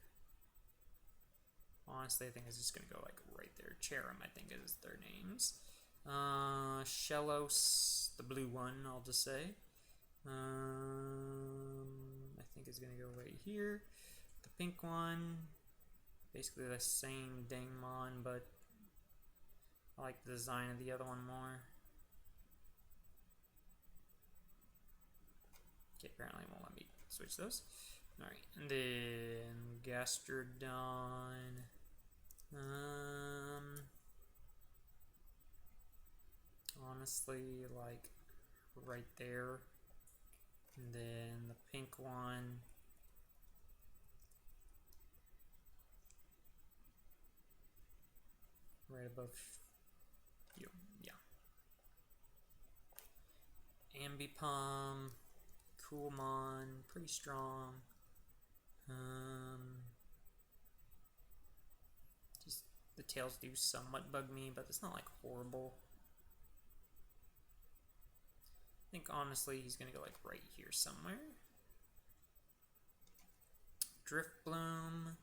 Honestly, I think it's just gonna go like right there. Cherim, I think, is their names. Shellos, the blue one, I'll just say. I think is gonna go right here. The pink one, basically the same Dingmon, but I like the design of the other one more. Okay, apparently it won't let me switch those. Alright, and then Gastrodon. Honestly, like right there. And then the pink one. Right above you, yeah. Ambipom, Coolmon, pretty strong. Just the tails do somewhat bug me, but it's not like horrible. I think honestly he's gonna go like right here somewhere. Driftbloom.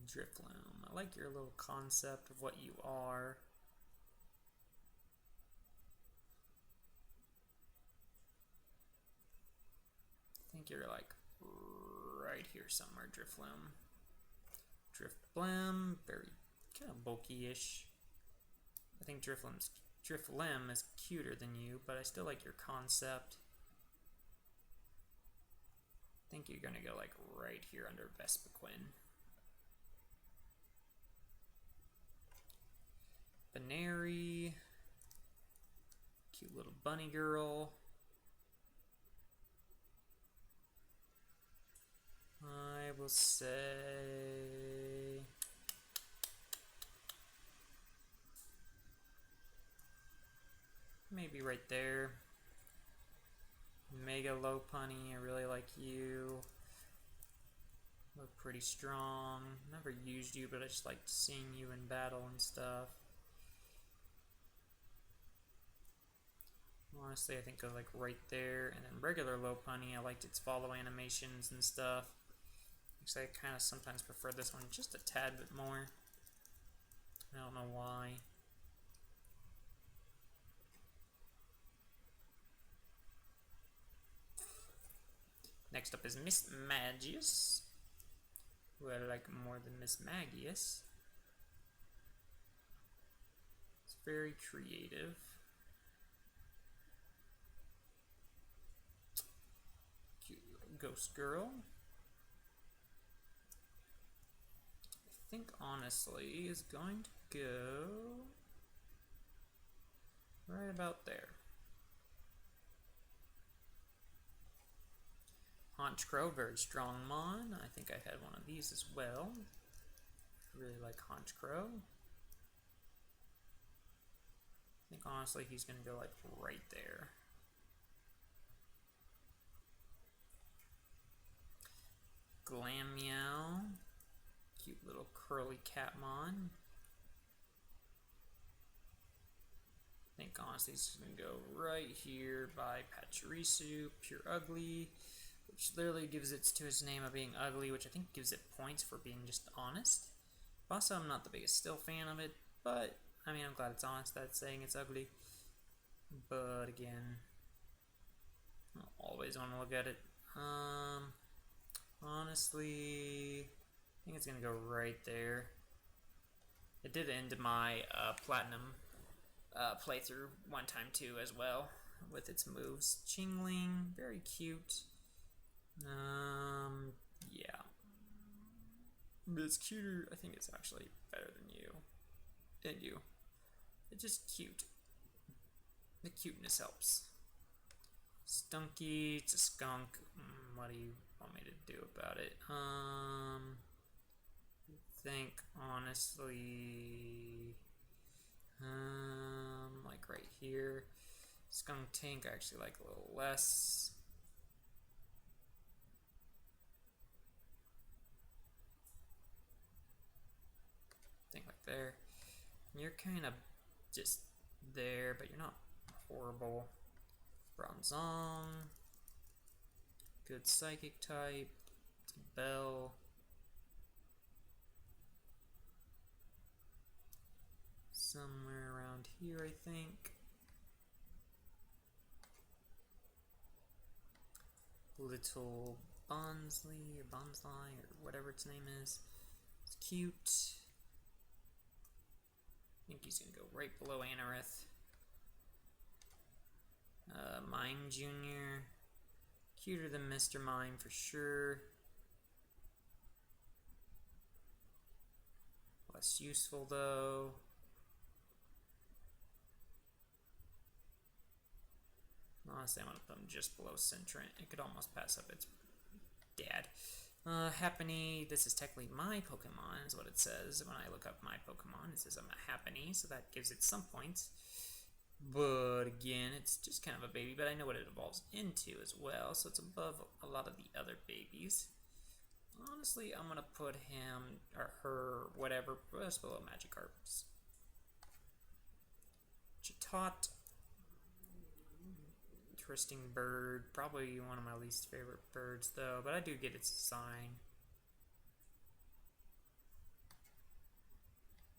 Driftloom. I like your little concept of what you are. I think you're like right here somewhere, Driftloom. Driftblim, very kind of bulky-ish. I think Driflim is cuter than you, but I still like your concept. I think you're gonna go like right here under Vespiquen. Banary, cute little bunny girl. I will say maybe right there. Mega Lopunny, I really like you. Look pretty strong. Never used you, but I just liked seeing you in battle and stuff. Honestly, I think go like right there. And then regular Lopunny, I liked its follow animations and stuff. Actually, I kind of sometimes prefer this one just a tad bit more. I don't know why. Next up is Miss Magius, who I like more than Miss Magius. It's very creative. Cute little ghost girl. I think honestly is going to go right about there. Honchkrow, very strong mon. I think I had one of these as well. Really like Honchkrow. I think honestly he's going to go like right there. Glammeow. Cute little curly Catmon. I think honestly he's going to go right here by Pachirisu, Pure Ugly, which literally gives it to his name of being ugly, which I think gives it points for being just honest. Also, I'm not the biggest still fan of it, but I mean, I'm glad it's honest. That's saying it's ugly. But again, I don't always want to look at it. Honestly, I think it's gonna go right there. It did end my platinum playthrough one time too, as well, with its moves. Chingling, very cute. Yeah. But it's cuter. I think it's actually better than you. And you. It's just cute. The cuteness helps. Stunky, it's a skunk. What do you want me to do about it? I think honestly, like right here. Skunk Tank I actually like a little less. Think like there. You're kind of just there, but you're not horrible. Bronzong. Good psychic type. It's a Bell. Somewhere around here, I think. Little Bonsley or Bonsly or whatever its name is. It's cute. I think he's gonna go right below Anorith. Mime Jr. Cuter than Mr. Mime for sure. Less useful though. Honestly, I'm gonna put him just below Centrant. It could almost pass up its dad. Happiny, this is technically my Pokemon, is what it says. When I look up my Pokemon, it says I'm a Happiny, so that gives it some points. But again, it's just kind of a baby, but I know what it evolves into as well, so it's above a lot of the other babies. Honestly, I'm gonna put him, or her, whatever, just below Magikarp's. Chatot. Interesting bird. Probably one of my least favorite birds, though, but I do get its design.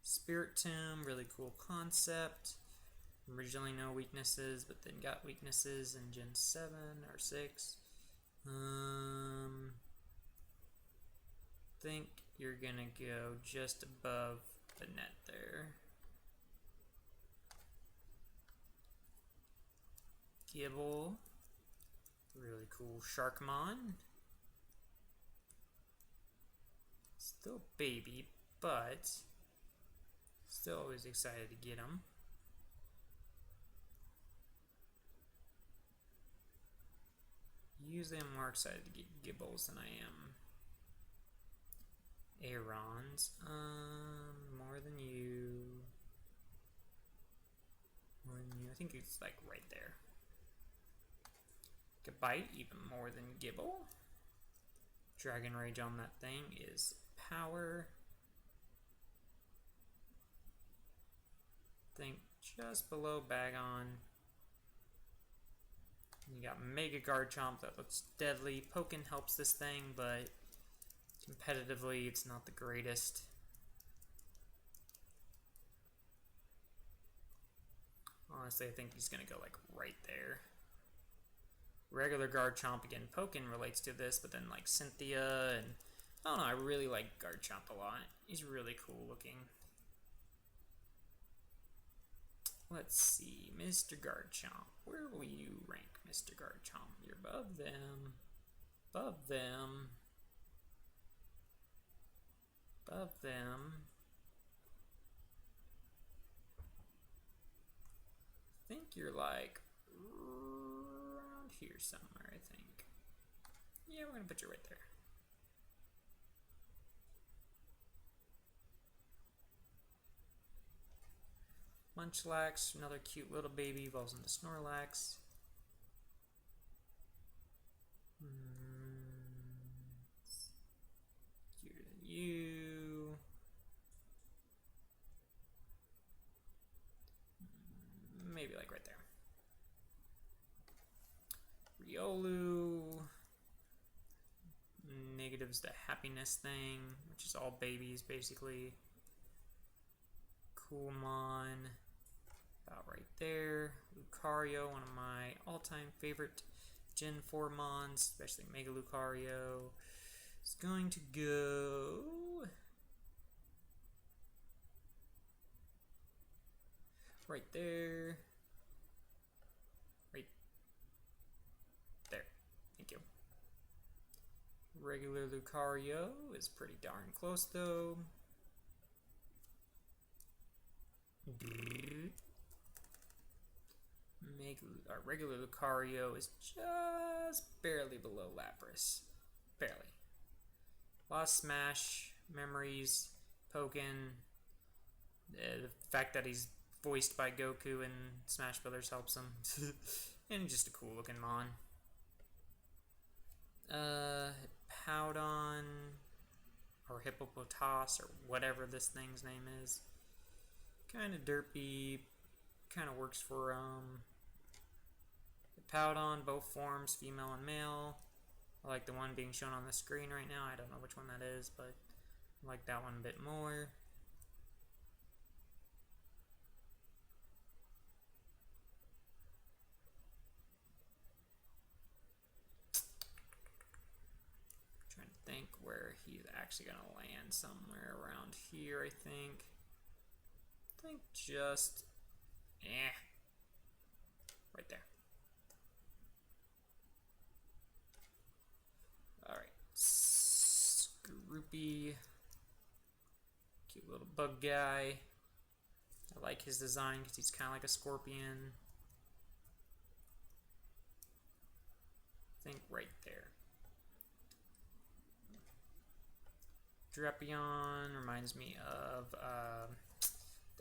Spiritomb, really cool concept. Originally no weaknesses, but then got weaknesses in Gen 7 or 6. Think you're gonna go just above the net there. Gibble, really cool Sharkmon. Still baby, but still always excited to get him. Usually I'm more excited to get Gibbles than I am Aarons. More than you. More than you. I think it's like right there. Bite even more than Gibble. Dragon Rage on that thing is power. Think just below Bagon. You got Mega Garchomp that looks deadly. Pokken helps this thing, but competitively it's not the greatest. Honestly, I think he's gonna go like right there. Regular Garchomp, again, Pokken relates to this, but then like Cynthia, and I don't know, I really like Garchomp a lot. He's really cool looking. Let's see, Mr. Garchomp. Where will you rank, Mr. Garchomp? You're above them. Above them. Above them. I think you're like around here somewhere, I think. Yeah, we're gonna put you right there. Munchlax, another cute little baby, evolves into Snorlax. Cuter than you. Maybe like right there. Riolu. Negatives the happiness thing, which is all babies basically. Coolmon. About right there. Lucario, one of my all-time favorite Gen 4 Mons, especially Mega Lucario. It's going to go right there. Right there. Thank you. Regular Lucario is pretty darn close though. Our regular Lucario is just barely below Lapras. Barely. Lost Smash, Memories, Pokken. The fact that he's voiced by Goku in Smash Brothers helps him. And just a cool looking Mon. Powdon or Hippopotas or whatever this thing's name is. Kind of derpy. Kind of works for Powdon, both forms, female and male. I like the one being shown on the screen right now. I don't know which one that is, but I like that one a bit more. Trying to think where he's actually going to land. Somewhere around here, I think. Just... right there. Alright. Scroopy. Cute little bug guy. I like his design because he's kind of like a scorpion. I think right there. Drapion reminds me of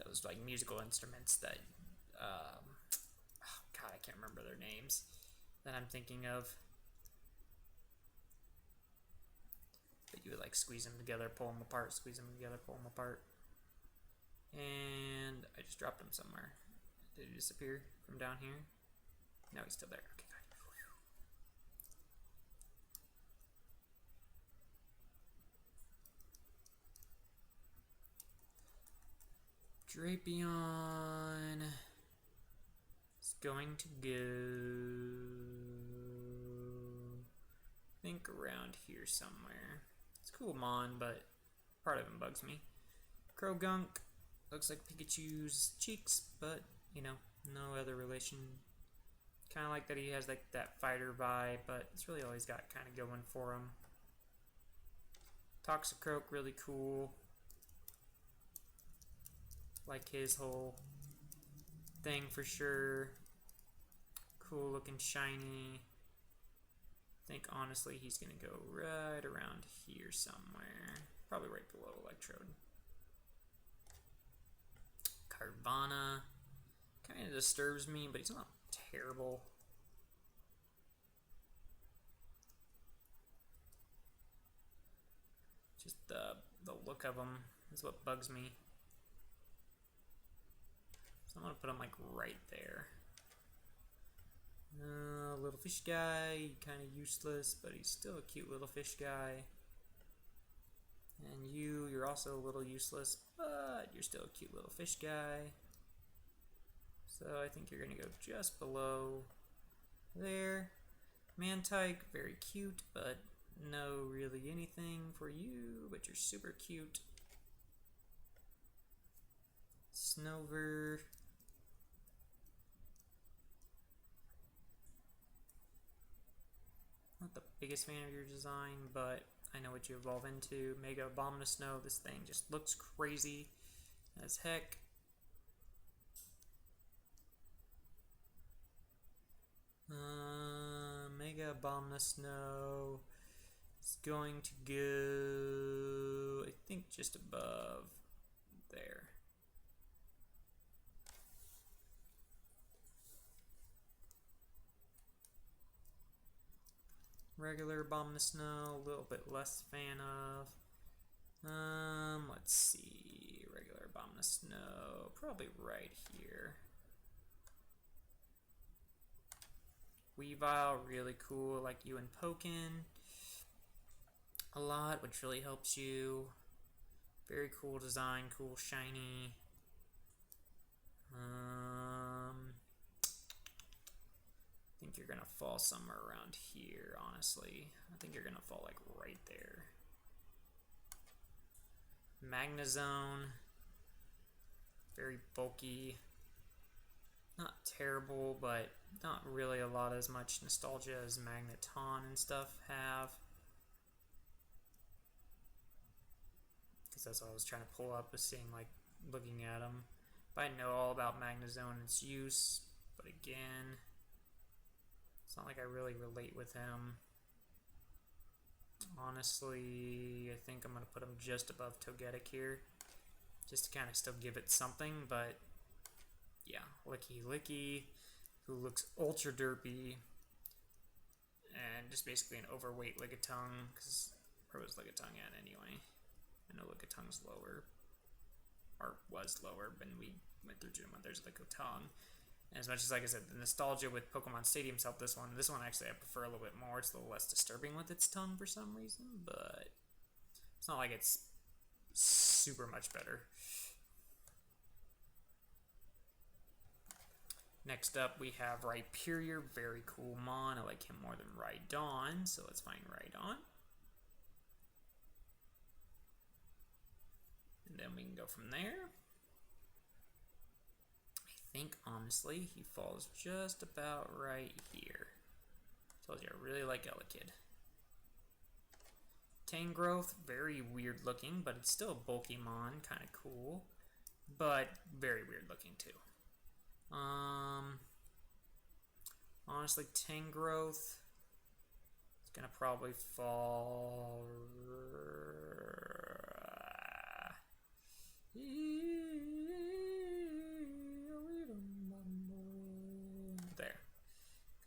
those like musical instruments that oh god, I can't remember their names that I'm thinking of. But you would like squeeze them together, pull them apart, squeeze them together, pull them apart. And I just dropped him somewhere. Did he disappear from down here? No, he's still there. Okay, good. Drapion is going to go, I think, around here somewhere. It's a cool Mon, but part of him bugs me. Krogunk looks like Pikachu's cheeks, but, you know, no other relation. Kind of like that he has like that fighter vibe, but it's really all he's got kind of going for him. Toxicroak, really cool. Like his whole thing for sure. Cool looking shiny. I think honestly he's gonna go right around here somewhere. Probably right below Electrode. Carvana. Kinda disturbs me, but he's not terrible. Just the look of him is what bugs me. I'm gonna put him like right there. Little fish guy, kind of useless, but he's still a cute little fish guy. And you're also a little useless, but you're still a cute little fish guy. So I think you're gonna go just below there. Mantike, very cute, but no really anything for you, but you're super cute. Snover. Not the biggest fan of your design, but I know what you evolve into. Mega Abominusnow, this thing just looks crazy as heck. Mega Abominusnow is going to go, I think, just above there. Regular Abominusnow, a little bit less fan of. Let's see. Regular Abominusnow, probably right here. Weavile, really cool, like you and Pokken a lot, which really helps you. Very cool design, cool shiny. I think you're gonna fall somewhere around here, honestly. I think you're gonna fall like right there. Magnezone, very bulky. Not terrible, but not really a lot as much nostalgia as Magneton and stuff have. Because that's what I was trying to pull up, was seeing, like, looking at them. But I know all about Magnezone and its use, but again, it's not like I really relate with him. Honestly, I think I'm going to put him just above Togetic here. just to kind of still give it something, but yeah, Licky Licky, who looks ultra derpy, and just basically an overweight Lickitung, because where was Lickitung at anyway? I know Lickitung's lower, or was lower when we went through Gym 1. There's Lickitung. And as much as, like I said, the nostalgia with Pokemon Stadium's helped this one actually I prefer a little bit more. It's a little less disturbing with its tongue for some reason, but it's not like it's super much better. Next up, we have Rhyperior, very cool Mon. I like him more than Rhydon, so let's find Rhydon. And then we can go from there. I think, honestly, he falls just about right here. Tells you I really like Elekid. Tangrowth, very weird looking, but it's still a bulky Mon, kind of cool. But very weird looking, too. Honestly, Tangrowth is gonna probably fall there.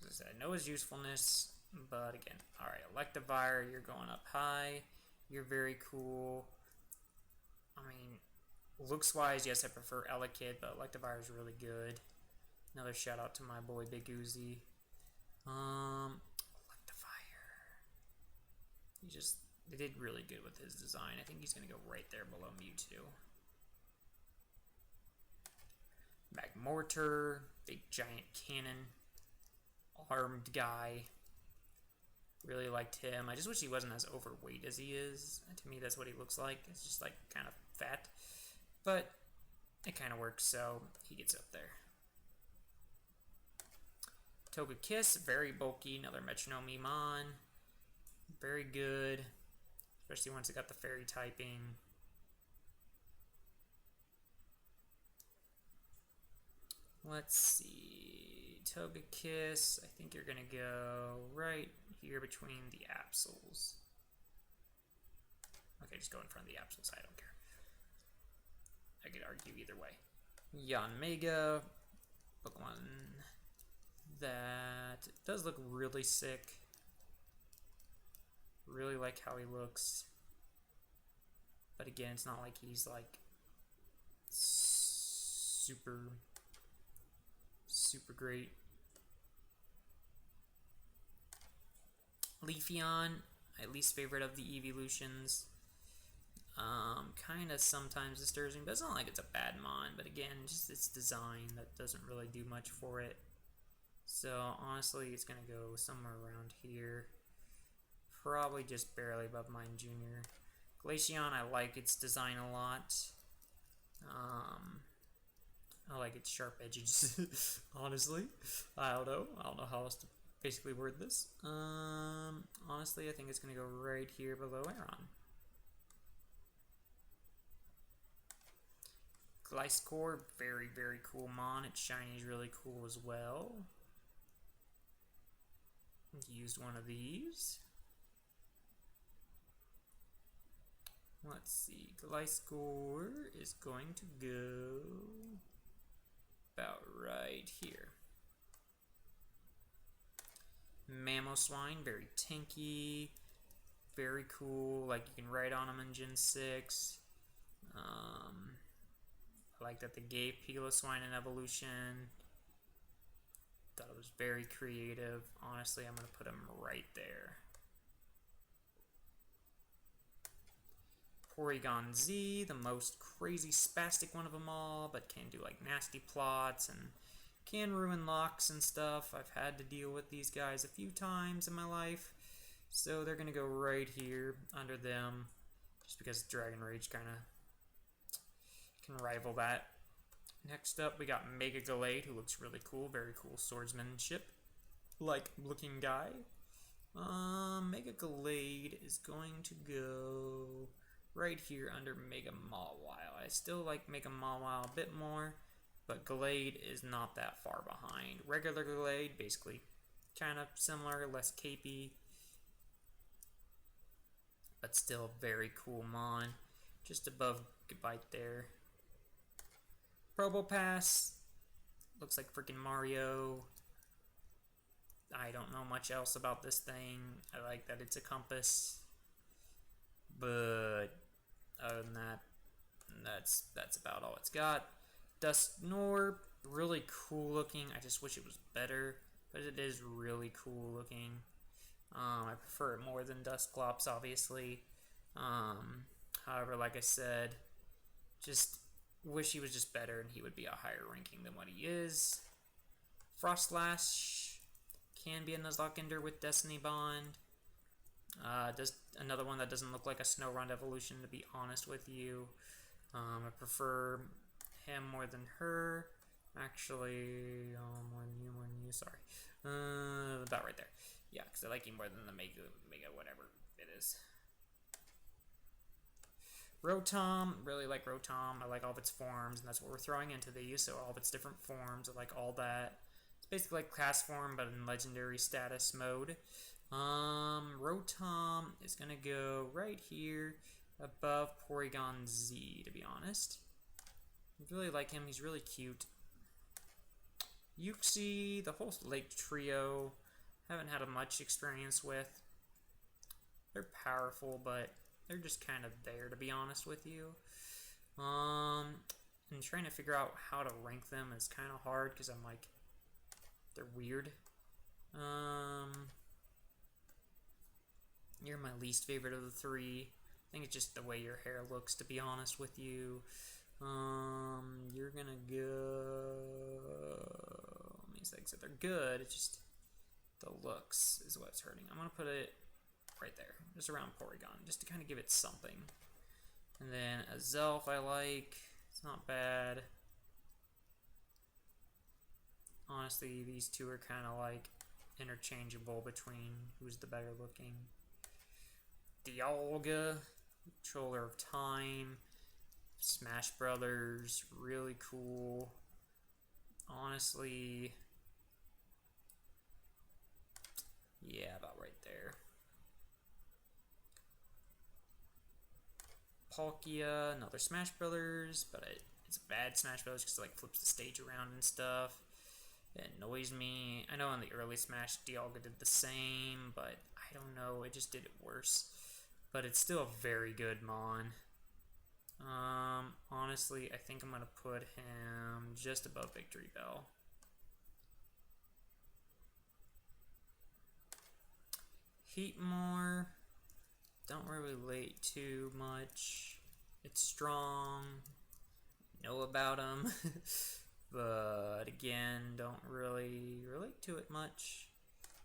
Because I know his usefulness, but again, alright, Electivire, you're going up high. You're very cool. I mean, looks-wise, yes, I prefer Elekid, but Electivire is really good. Another shout out to my boy Big Uzi. Electivire. They did really good with his design. I think he's going to go right there below Mewtwo. Magmortar, big giant cannon, armed guy. Really liked him. I just wish he wasn't as overweight as he is. To me, that's what he looks like. It's just like kind of fat. But it kind of works, so he gets up there. Togekiss, very bulky, another Metronome Mon. Very good, especially once it got the fairy typing. Let's see, Togekiss, I think you're gonna go right here between the Absols. Okay, just go in front of the Absols, I don't care. I could argue either way. Yanmega, Pokemon that does look really sick. Really like how he looks. But again, it's not like he's like super great. Leafeon, my least favorite of the evolutions. Kind of sometimes disturbs me, but it's not like it's a bad Mon. But again, just its design that doesn't really do much for it. So honestly, it's gonna go somewhere around here. Probably just barely above mine Junior. Glaceon, I like its design a lot. I like its sharp edges, honestly. I don't know how else to basically word this. Honestly, I think it's gonna go right here below Aeron. Gliscor, very cool Mon. Its shiny is really cool as well. Used one of these. Let's see, Gliscor is going to go about right here. Mamoswine, very tanky, very cool, like you can ride on them in Gen 6. I like that they gave Piloswine an evolution. Thought it was very creative. Honestly, I'm going to put him right there. Porygon Z, the most crazy spastic one of them all, but can do like nasty plots and can ruin locks and stuff. I've had to deal with these guys a few times in my life, so they're going to go right here under them, just because Dragon Rage kind of can rival that. Next up, we got Mega Gallade, who looks really cool. Very cool swordsmanship, like looking guy. Mega Gallade is going to go right here under Mega Mawile. I still like Mega Mawile a bit more, but Gallade is not that far behind. Regular Gallade, basically kind of similar, less capey, but still very cool Mon. Just above Goodbye there. Probopass. Looks like freaking Mario. I don't know much else about this thing. I like that it's a compass. But other than that, that's about all it's got. Dusknoir, really cool looking. I just wish it was better, but it is really cool looking. I prefer it more than Dusclops, obviously. However, like I said, just wish he was just better and he would be a higher ranking than what he is. Frostlash can be a Nuzlocke Ender with Destiny Bond. Just another one that doesn't look like a Snorunt evolution, to be honest with you. I prefer him more than her. Actually, more than you, sorry. About right there. Yeah, because I like him more than the Mega whatever it is. Rotom, really like Rotom. I like all of its forms, and that's what we're throwing into these, so all of its different forms. I like all that. It's basically like class form, but in legendary status mode. Rotom is going to go right here above Porygon Z, to be honest. I really like him. He's really cute. Uxie, the whole Lake Trio, haven't had much experience with. They're powerful, but they're just kind of there, to be honest with you. And trying to figure out how to rank them is kind of hard because I'm like, they're weird. You're my least favorite of the three. I think it's just the way your hair looks, to be honest with you. You're gonna go. Let me say that they're good. It's just the looks is what's hurting. I'm gonna put it right there, just around Porygon, just to kind of give it something. And then a Zelf I like. It's not bad. Honestly, these two are kind of like interchangeable between who's the better looking. Dialga, Controller of Time. Smash Brothers, really cool. Honestly, yeah, about right there. Palkia, another Smash Brothers, but it's a bad Smash Brothers because it like flips the stage around and stuff. It annoys me. I know in the early Smash, Dialga did the same, but I don't know, it just did it worse. But it's still a very good Mon. Honestly, I think I'm going to put him just above Victory Bell. Heatmore, don't really relate too much. It's strong, know about him, but again, don't really relate to it much.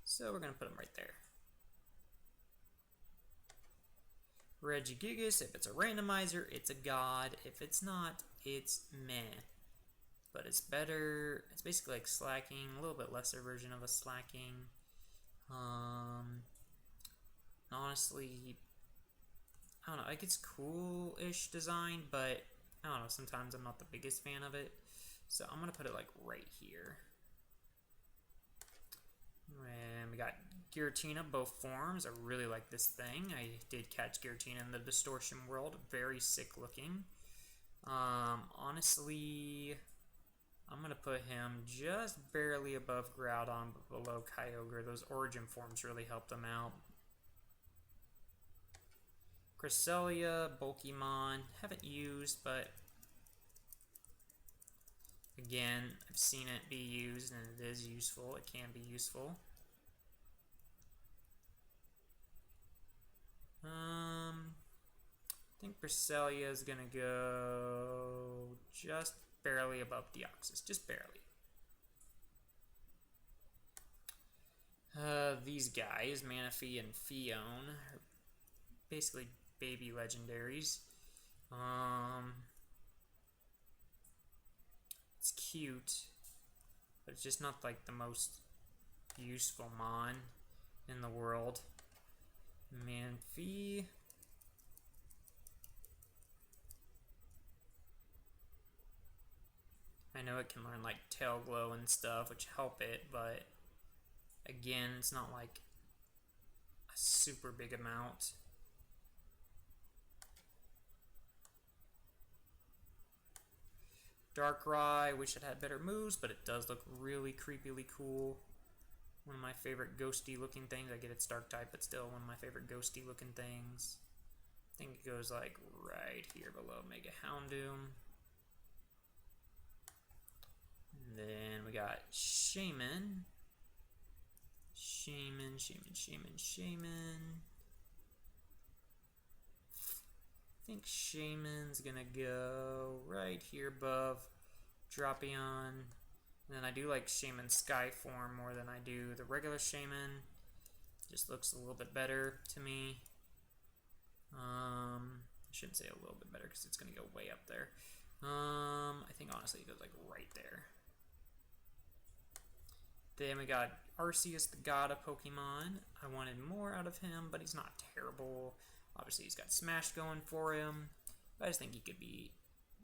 So we're going to put him right there. Regigigas, if it's a randomizer, it's a god. If it's not, it's meh. But it's better. It's basically like Slacking, a little bit lesser version of a Slacking. Honestly, I don't know. Like, it's cool-ish design, but I don't know. Sometimes I'm not the biggest fan of it. So I'm going to put it like right here. And we got Giratina, both forms. I really like this thing. I did catch Giratina in the Distortion World. Very sick looking. Honestly, I'm going to put him just barely above Groudon, but below Kyogre. Those origin forms really helped them out. Cresselia, Pokemon. Haven't used, but again, I've seen it be used, and it is useful. It can be useful. I think Cresselia is going to go just barely above Deoxys. Just barely. These guys, Manaphy and Fion, are basically baby legendaries. It's cute, but it's just not like the most useful Mon in the world. Manaphy. I know it can learn like Tail Glow and stuff, which help it, but again, it's not like a super big amount. Darkrai, wish it had better moves, but it does look really creepily cool. One of my favorite ghosty looking things. I get it's dark type, but still one of my favorite ghosty looking things. I think it goes like right here below Mega Houndoom. And then we got Shaman. Shaman. I think Shaman's gonna go right here above Drapion. And then I do like Shaman Sky form more than I do the regular Shaman. Just looks a little bit better to me. I shouldn't say a little bit better because it's gonna go way up there. I think honestly it goes like right there. Then we got Arceus, the god of Pokemon. I wanted more out of him, but he's not terrible. Obviously, he's got Smash going for him. But I just think he could be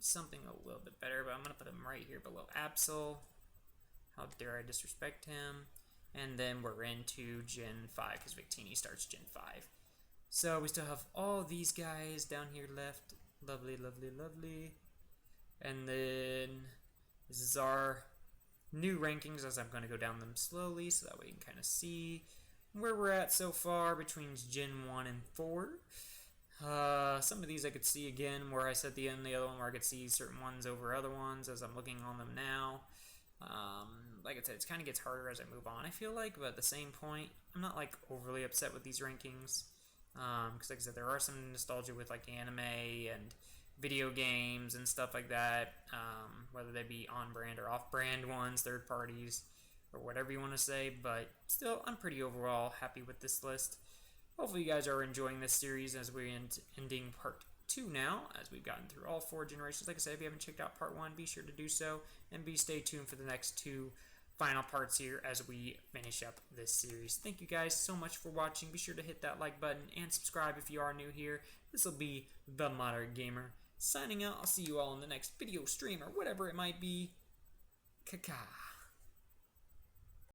something a little bit better. But I'm going to put him right here below Absol. How dare I disrespect him. And then we're into Gen 5 because Victini starts Gen 5. So we still have all these guys down here left. Lovely. And then this is our new rankings as I'm going to go down them slowly so that way you can kind of see where we're at so far between Gen 1 and 4. Some of these I could see again where I said the end, the other one where I could see certain ones over other ones as I'm looking on them now. Like I said, it kind of gets harder as I move on, I feel like, but at the same point, I'm not like overly upset with these rankings. Because like I said, there are some nostalgia with like anime and video games and stuff like that, whether they be on-brand or off-brand ones, third parties, or whatever you want to say, but still, I'm pretty overall happy with this list. Hopefully you guys are enjoying this series as we're ending part 2 now, as we've gotten through all 4 generations. Like I said, if you haven't checked out part 1, be sure to do so, and stay tuned for the next 2 final parts here as we finish up this series. Thank you guys so much for watching. Be sure to hit that like button and subscribe if you are new here. This will be The Moderate Gamer signing out. I'll see you all in the next video, stream, or whatever it might be. Kaka.